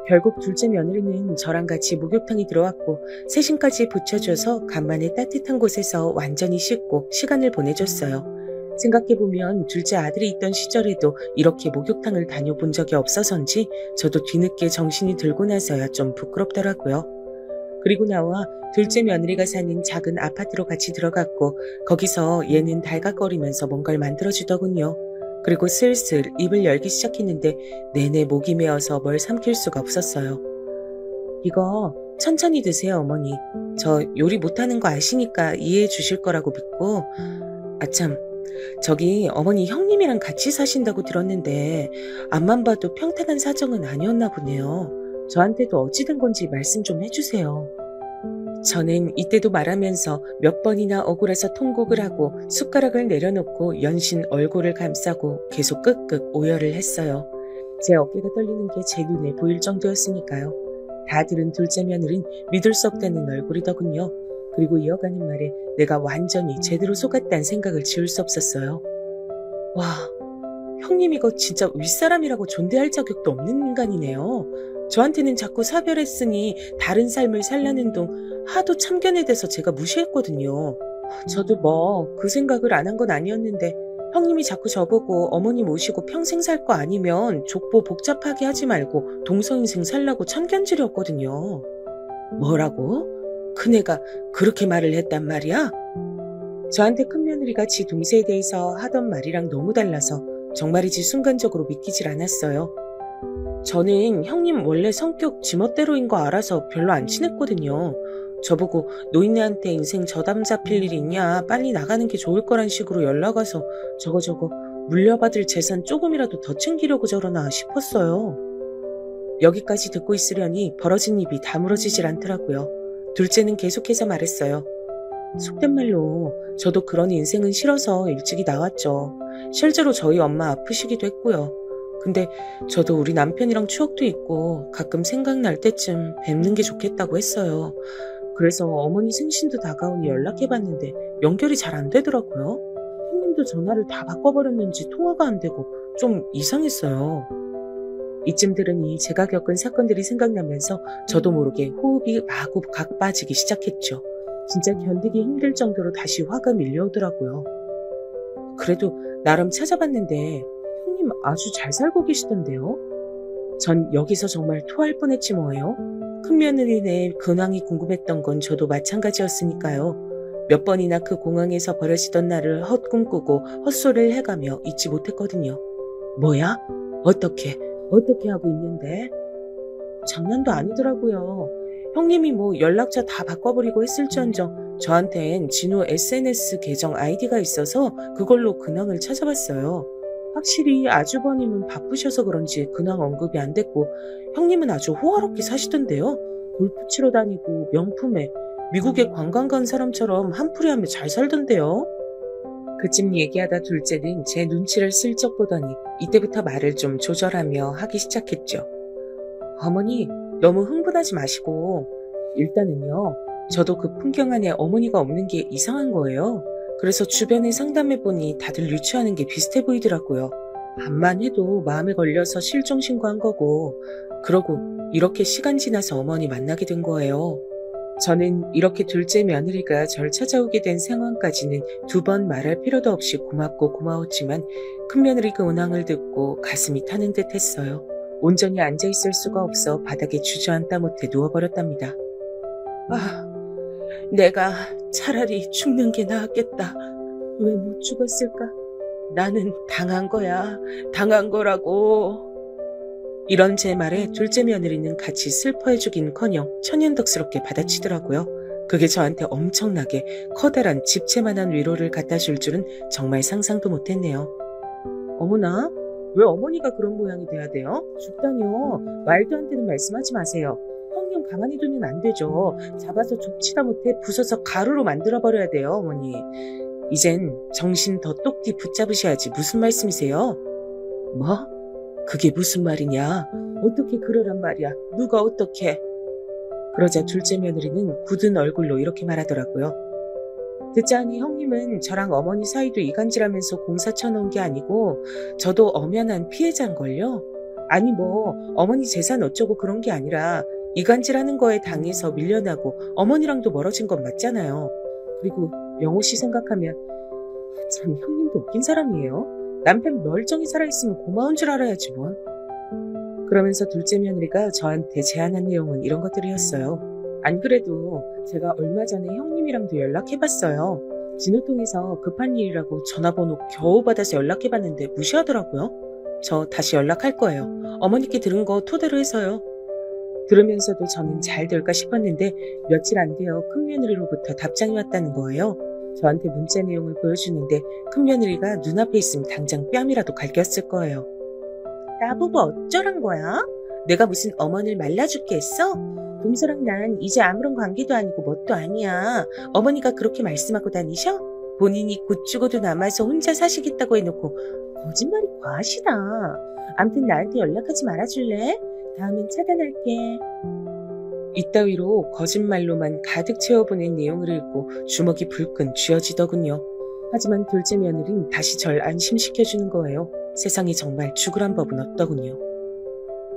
결국 둘째 며느리는 저랑 같이 목욕탕에 들어왔고 세신까지 붙여줘서 간만에 따뜻한 곳에서 완전히 씻고 시간을 보내줬어요. 생각해보면 둘째 아들이 있던 시절에도 이렇게 목욕탕을 다녀본 적이 없어서인지 저도 뒤늦게 정신이 들고 나서야 좀 부끄럽더라고요. 그리고 나와 둘째 며느리가 사는 작은 아파트로 같이 들어갔고 거기서 얘는 달각거리면서 뭔가를 만들어주더군요. 그리고 슬슬 입을 열기 시작했는데 내내 목이 메어서 뭘 삼킬 수가 없었어요. 이거 천천히 드세요, 어머니. 저 요리 못하는 거 아시니까 이해해 주실 거라고 믿고. 아참, 저기 어머니 형님이랑 같이 사신다고 들었는데 앞만 봐도 평탄한 사정은 아니었나 보네요. 저한테도 어찌 된 건지 말씀 좀 해주세요. 저는 이때도 말하면서 몇 번이나 억울해서 통곡을 하고 숟가락을 내려놓고 연신 얼굴을 감싸고 계속 끄끄 오열을 했어요. 제 어깨가 떨리는 게 제 눈에 보일 정도였으니까요. 다 들은 둘째 며느린 믿을 수 없다는 얼굴이더군요. 그리고 이어가는 말에 내가 완전히 제대로 속았다는 생각을 지울 수 없었어요. 와, 형님 이거 진짜 윗사람이라고 존대할 자격도 없는 인간이네요. 저한테는 자꾸 사별했으니 다른 삶을 살라는 둥 하도 참견에 대해서 제가 무시했거든요. 저도 뭐 그 생각을 안 한 건 아니었는데 형님이 자꾸 저보고 어머니 모시고 평생 살 거 아니면 족보 복잡하게 하지 말고 동서인생 살라고 참견질이었거든요. 뭐라고? 큰애가 그렇게 말을 했단 말이야? 저한테 큰며느리가 지 동생에 대해서 하던 말이랑 너무 달라서 정말이지 순간적으로 믿기질 않았어요. 저는 형님 원래 성격 지멋대로인 거 알아서 별로 안 친했거든요. 저보고 노인네한테 인생 저담 잡힐 일 있냐, 빨리 나가는 게 좋을 거란 식으로 연락 와서 저거 물려받을 재산 조금이라도 더 챙기려고 저러나 싶었어요. 여기까지 듣고 있으려니 벌어진 입이 다물어지질 않더라고요. 둘째는 계속해서 말했어요. 속된 말로 저도 그런 인생은 싫어서 일찍이 나왔죠. 실제로 저희 엄마 아프시기도 했고요. 근데 저도 우리 남편이랑 추억도 있고 가끔 생각날 때쯤 뵙는 게 좋겠다고 했어요. 그래서 어머니 생신도 다가오니 연락해봤는데 연결이 잘 안 되더라고요. 형님도 전화를 다 바꿔버렸는지 통화가 안 되고 좀 이상했어요. 이쯤 들으니 제가 겪은 사건들이 생각나면서 저도 모르게 호흡이 마구 가빠지기 시작했죠. 진짜 견디기 힘들 정도로 다시 화가 밀려오더라고요. 그래도 나름 찾아봤는데 형님 아주 잘 살고 계시던데요. 전 여기서 정말 토할 뻔했지 뭐예요. 큰며느리네 근황이 궁금했던 건 저도 마찬가지였으니까요. 몇 번이나 그 공항에서 벌어지던 날을 헛꿈꾸고 헛소리를 해가며 잊지 못했거든요. 뭐야? 어떻게 하고 있는데? 장난도 아니더라고요. 형님이 뭐 연락처 다 바꿔버리고 했을지언정 저한텐 진우 SNS 계정 아이디가 있어서 그걸로 근황을 찾아봤어요. 확실히 아주버님은 바쁘셔서 그런지 근황 언급이 안 됐고 형님은 아주 호화롭게 사시던데요. 골프 치러 다니고 명품에 미국에 관광 간 사람처럼 한풀이하며 잘 살던데요. 그쯤 얘기하다 둘째는 제 눈치를 슬쩍 보더니 이때부터 말을 좀 조절하며 하기 시작했죠. 어머니 너무 흥분하지 마시고 일단은요. 저도 그 풍경 안에 어머니가 없는 게 이상한 거예요. 그래서 주변에 상담해보니 다들 유추하는 게 비슷해 보이더라고요. 암만 해도 마음에 걸려서 실종 신고한 거고 그러고 이렇게 시간 지나서 어머니 만나게 된 거예요. 저는 이렇게 둘째 며느리가 절 찾아오게 된 상황까지는 두 번 말할 필요도 없이 고맙고 고마웠지만 큰며느리 그 근황을 듣고 가슴이 타는 듯 했어요. 온전히 앉아있을 수가 없어 바닥에 주저앉다 못해 누워버렸답니다. 내가 차라리 죽는 게 나았겠다. 왜 못 죽었을까? 나는 당한 거야. 당한 거라고. 이런 제 말에 둘째 며느리는 같이 슬퍼해주긴커녕 천연덕스럽게 받아치더라고요. 그게 저한테 엄청나게 커다란 집채만한 위로를 갖다 줄 줄은 정말 상상도 못했네요. 어머나, 왜 어머니가 그런 모양이 돼야 돼요? 죽다니요. 말도 안 되는 말씀하지 마세요. 형님 가만히 두면 안 되죠. 잡아서 족치다 못해 부숴서 가루로 만들어버려야 돼요, 어머니. 이젠 정신 더 똑띠 붙잡으셔야지. 무슨 말씀이세요? 뭐? 그게 무슨 말이냐? 어떻게 그러란 말이야? 누가 어떻게? 그러자 둘째 며느리는 굳은 얼굴로 이렇게 말하더라고요. 듣자하니 형님은 저랑 어머니 사이도 이간질하면서 공사 쳐놓은 게 아니고 저도 엄연한 피해자인걸요? 아니 뭐 어머니 재산 어쩌고 그런 게 아니라 이간질하는 거에 당해서 밀려나고 어머니랑도 멀어진 건 맞잖아요. 그리고 영호 씨 생각하면 참 형님도 웃긴 사람이에요. 남편 멀쩡히 살아있으면 고마운 줄 알아야지 뭐. 그러면서 둘째 며느리가 저한테 제안한 내용은 이런 것들이었어요. 안 그래도 제가 얼마 전에 형님이랑도 연락해봤어요. 진호통에서 급한 일이라고 전화번호 겨우 받아서 연락해봤는데 무시하더라고요. 저 다시 연락할 거예요. 어머니께 들은 거 토대로 해서요. 들으면서도 저는 잘 될까 싶었는데 며칠 안 되어 큰며느리로부터 답장이 왔다는 거예요. 저한테 문자 내용을 보여주는데 큰며느리가 눈앞에 있으면 당장 뺨이라도 갈겼을 거예요. 나보고 어쩌란 거야? 내가 무슨 어머니를 말라죽게 했어? 동서랑 난 이제 아무런 관계도 아니고 뭣도 아니야. 어머니가 그렇게 말씀하고 다니셔? 본인이 곧 죽어도 남아서 혼자 사시겠다고 해놓고 거짓말이 과하시다. 암튼 나한테 연락하지 말아줄래? 다음엔 차단할게. 이따위로 거짓말로만 가득 채워보낸 내용을 읽고 주먹이 불끈 쥐어지더군요. 하지만 둘째 며느리는 다시 절 안심시켜주는 거예요. 세상에 정말 죽으란 법은 없더군요.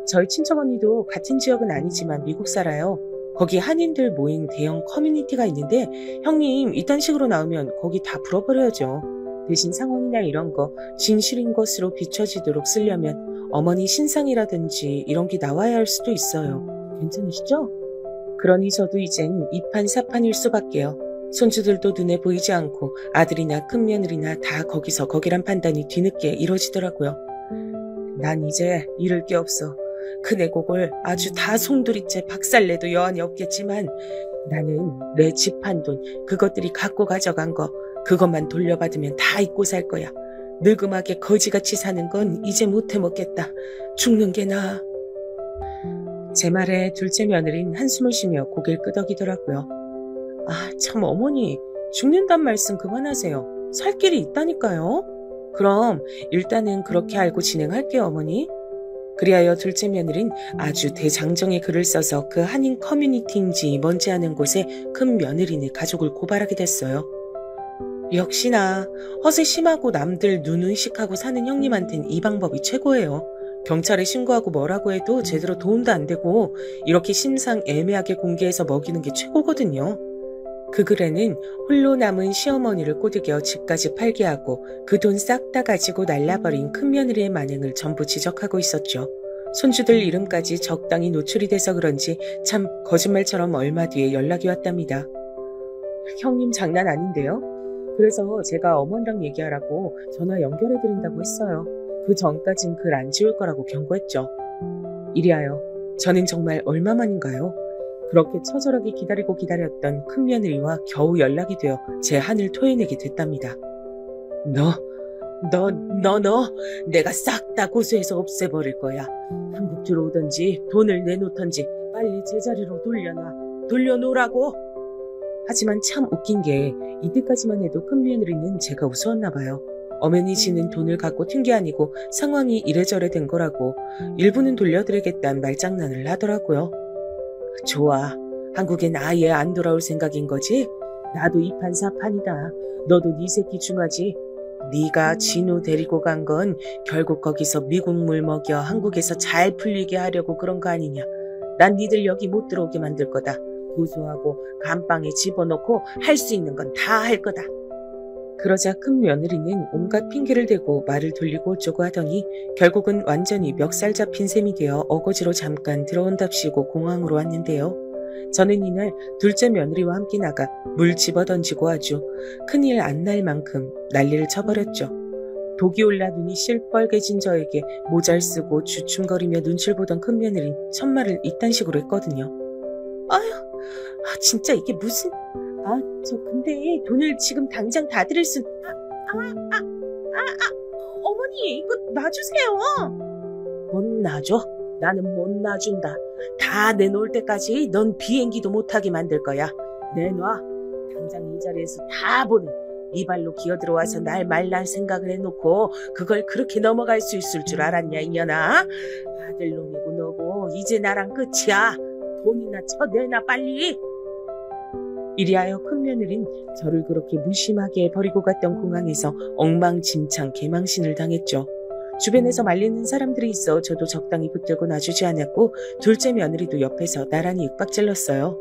저희 친척 언니도 같은 지역은 아니지만 미국 살아요. 거기 한인들 모인 대형 커뮤니티가 있는데 형님 이딴 식으로 나오면 거기 다 불어버려야죠. 대신 상황이나 이런 거 진실인 것으로 비춰지도록 쓰려면 어머니 신상이라든지 이런 게 나와야 할 수도 있어요. 괜찮으시죠? 그러니 저도 이젠 이판사판일 수밖에요. 손주들도 눈에 보이지 않고 아들이나 큰며느리나 다 거기서 거기란 판단이 뒤늦게 이루어지더라고요. 난 이제 잃을 게 없어. 그네 곡을 아주 다 송두리째 박살내도 여한이 없겠지만 나는 내 집 한 돈 그것들이 갖고 가져간 거 그것만 돌려받으면 다 잊고 살 거야. 늙음하게 거지같이 사는 건 이제 못해 먹겠다. 죽는 게 나아. 제 말에 둘째 며느린 한숨을 쉬며 고개를 끄덕이더라고요. 아, 참 어머니, 죽는단 말씀 그만하세요. 살 길이 있다니까요. 그럼 일단은 그렇게 알고 진행할게요, 어머니. 그리하여 둘째 며느린 아주 대장정의 글을 써서 그 한인 커뮤니티인지 뭔지 아는 곳에 큰 며느리네 가족을 고발하게 됐어요. 역시나 허세 심하고 남들 눈의식하고 사는 형님한텐 이 방법이 최고예요. 경찰에 신고하고 뭐라고 해도 제대로 도움도 안 되고 이렇게 심상 애매하게 공개해서 먹이는 게 최고거든요. 그 글에는 홀로 남은 시어머니를 꼬드겨 집까지 팔게 하고 그 돈 싹 다 가지고 날라버린 큰며느리의 만행을 전부 지적하고 있었죠. 손주들 이름까지 적당히 노출이 돼서 그런지 참 거짓말처럼 얼마 뒤에 연락이 왔답니다. 형님 장난 아닌데요? 그래서 제가 어머니랑 얘기하라고 전화 연결해드린다고 했어요. 그 전까진 글 안 지울 거라고 경고했죠. 이리하여 저는 정말 얼마만인가요? 그렇게 처절하게 기다리고 기다렸던 큰며느리와 겨우 연락이 되어 제 한을 토해내게 됐답니다. 너 내가 싹 다 고소해서 없애버릴 거야. 한국 들어오든지 돈을 내놓던지 빨리 제자리로 돌려놓으라고. 하지만 참 웃긴 게 이때까지만 해도 큰며느리는 제가 우스웠나 봐요. 엄연히 지는 돈을 갖고 튄 게 아니고 상황이 이래저래 된 거라고 일부는 돌려드리겠다는 말장난을 하더라고요. 좋아. 한국엔 아예 안 돌아올 생각인 거지? 나도 이판사판이다. 너도 네 새끼 중하지? 네가 진우 데리고 간 건 결국 거기서 미국 물 먹여 한국에서 잘 풀리게 하려고 그런 거 아니냐. 난 니들 여기 못 들어오게 만들 거다. 고소하고 감방에 집어넣고 할 수 있는 건 다 할 거다. 그러자 큰 며느리는 온갖 핑계를 대고 말을 돌리고 어쩌고 하더니 결국은 완전히 멱살 잡힌 셈이 되어 어거지로 잠깐 들어온답시고 공항으로 왔는데요. 저는 이날 둘째 며느리와 함께 나가 물 집어던지고 아주 큰일 안 날 만큼 난리를 쳐버렸죠. 독이 올라 눈이 실뻘개진 저에게 모자를 쓰고 주춤거리며 눈치를 보던 큰 며느린 첫말을 이딴 식으로 했거든요. 아휴, 진짜 이게 무슨... 근데 돈을 지금 당장 다 드릴 순... 어머니 이거 놔주세요. 못 놔줘? 나는 못 놔준다. 다 내놓을 때까지 넌 비행기도 못하게 만들 거야. 내놔. 당장 이 자리에서 다 보내. 네 발로 기어들어와서 날 말날 생각을 해놓고 그걸 그렇게 넘어갈 수 있을 줄 알았냐 이년아. 아들놈이고 너고 이제 나랑 끝이야. 돈이나 쳐내놔 빨리. 이리하여 큰며느린 저를 그렇게 무심하게 버리고 갔던 공항에서 엉망진창 개망신을 당했죠. 주변에서 말리는 사람들이 있어 저도 적당히 붙들고 놔주지 않았고 둘째 며느리도 옆에서 나란히 윽박질렀어요.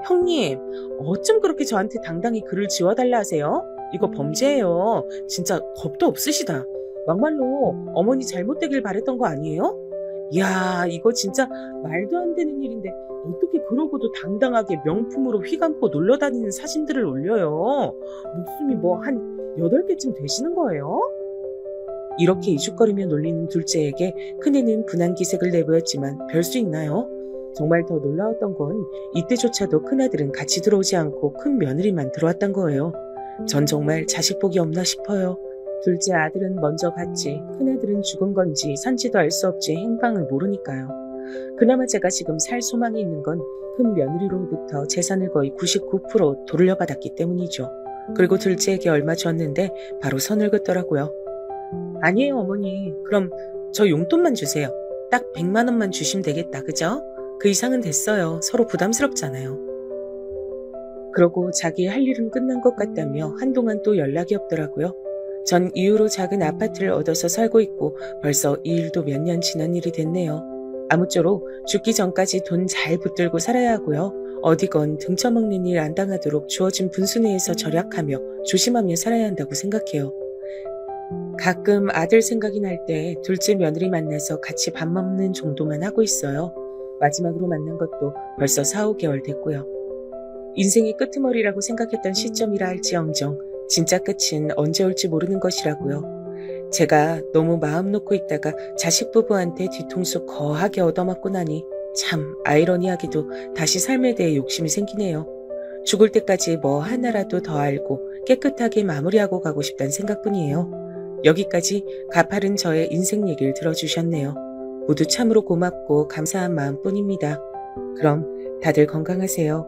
형님, 어쩜 그렇게 저한테 당당히 글을 지워달라 하세요? 이거 범죄예요. 진짜 겁도 없으시다. 막말로 어머니 잘못되길 바랬던 거 아니에요? 이야, 이거 진짜 말도 안 되는 일인데 어떻게 그러고도 당당하게 명품으로 휘감고 놀러다니는 사진들을 올려요. 목숨이 뭐 한 8개쯤 되시는 거예요? 이렇게 이죽거리며 놀리는 둘째에게 큰애는 분한 기색을 내보였지만 별 수 있나요? 정말 더 놀라웠던 건 이때조차도 큰아들은 같이 들어오지 않고 큰 며느리만 들어왔던 거예요. 전 정말 자식 복이 없나 싶어요. 둘째 아들은 먼저 갔지 큰아들은 죽은 건지 산지도 알 수 없지 행방을 모르니까요. 그나마 제가 지금 살 소망이 있는 건 큰 며느리로부터 재산을 거의 99% 돌려받았기 때문이죠. 그리고 둘째에게 얼마 줬는데 바로 선을 긋더라고요. 아니에요 어머니. 그럼 저 용돈만 주세요. 딱 100만 원만 주시면 되겠다. 그죠? 그 이상은 됐어요. 서로 부담스럽잖아요. 그러고 자기 할 일은 끝난 것 같다며 한동안 또 연락이 없더라고요. 전 이후로 작은 아파트를 얻어서 살고 있고 벌써 이 일도 몇 년 지난 일이 됐네요. 아무쪼록 죽기 전까지 돈 잘 붙들고 살아야 하고요. 어디건 등쳐먹는 일 안 당하도록 주어진 분수 내에서 절약하며 조심하며 살아야 한다고 생각해요. 가끔 아들 생각이 날 때 둘째 며느리 만나서 같이 밥 먹는 정도만 하고 있어요. 마지막으로 만난 것도 벌써 4, 5개월 됐고요. 인생의 끄트머리라고 생각했던 시점이라 할지언정 진짜 끝은 언제 올지 모르는 것이라고요. 제가 너무 마음 놓고 있다가 자식 부부한테 뒤통수 거하게 얻어맞고 나니 참 아이러니하게도 다시 삶에 대해 욕심이 생기네요. 죽을 때까지 뭐 하나라도 더 알고 깨끗하게 마무리하고 가고 싶다는 생각뿐이에요. 여기까지 가파른 저의 인생 얘기를 들어주셨네요. 모두 참으로 고맙고 감사한 마음뿐입니다. 그럼 다들 건강하세요.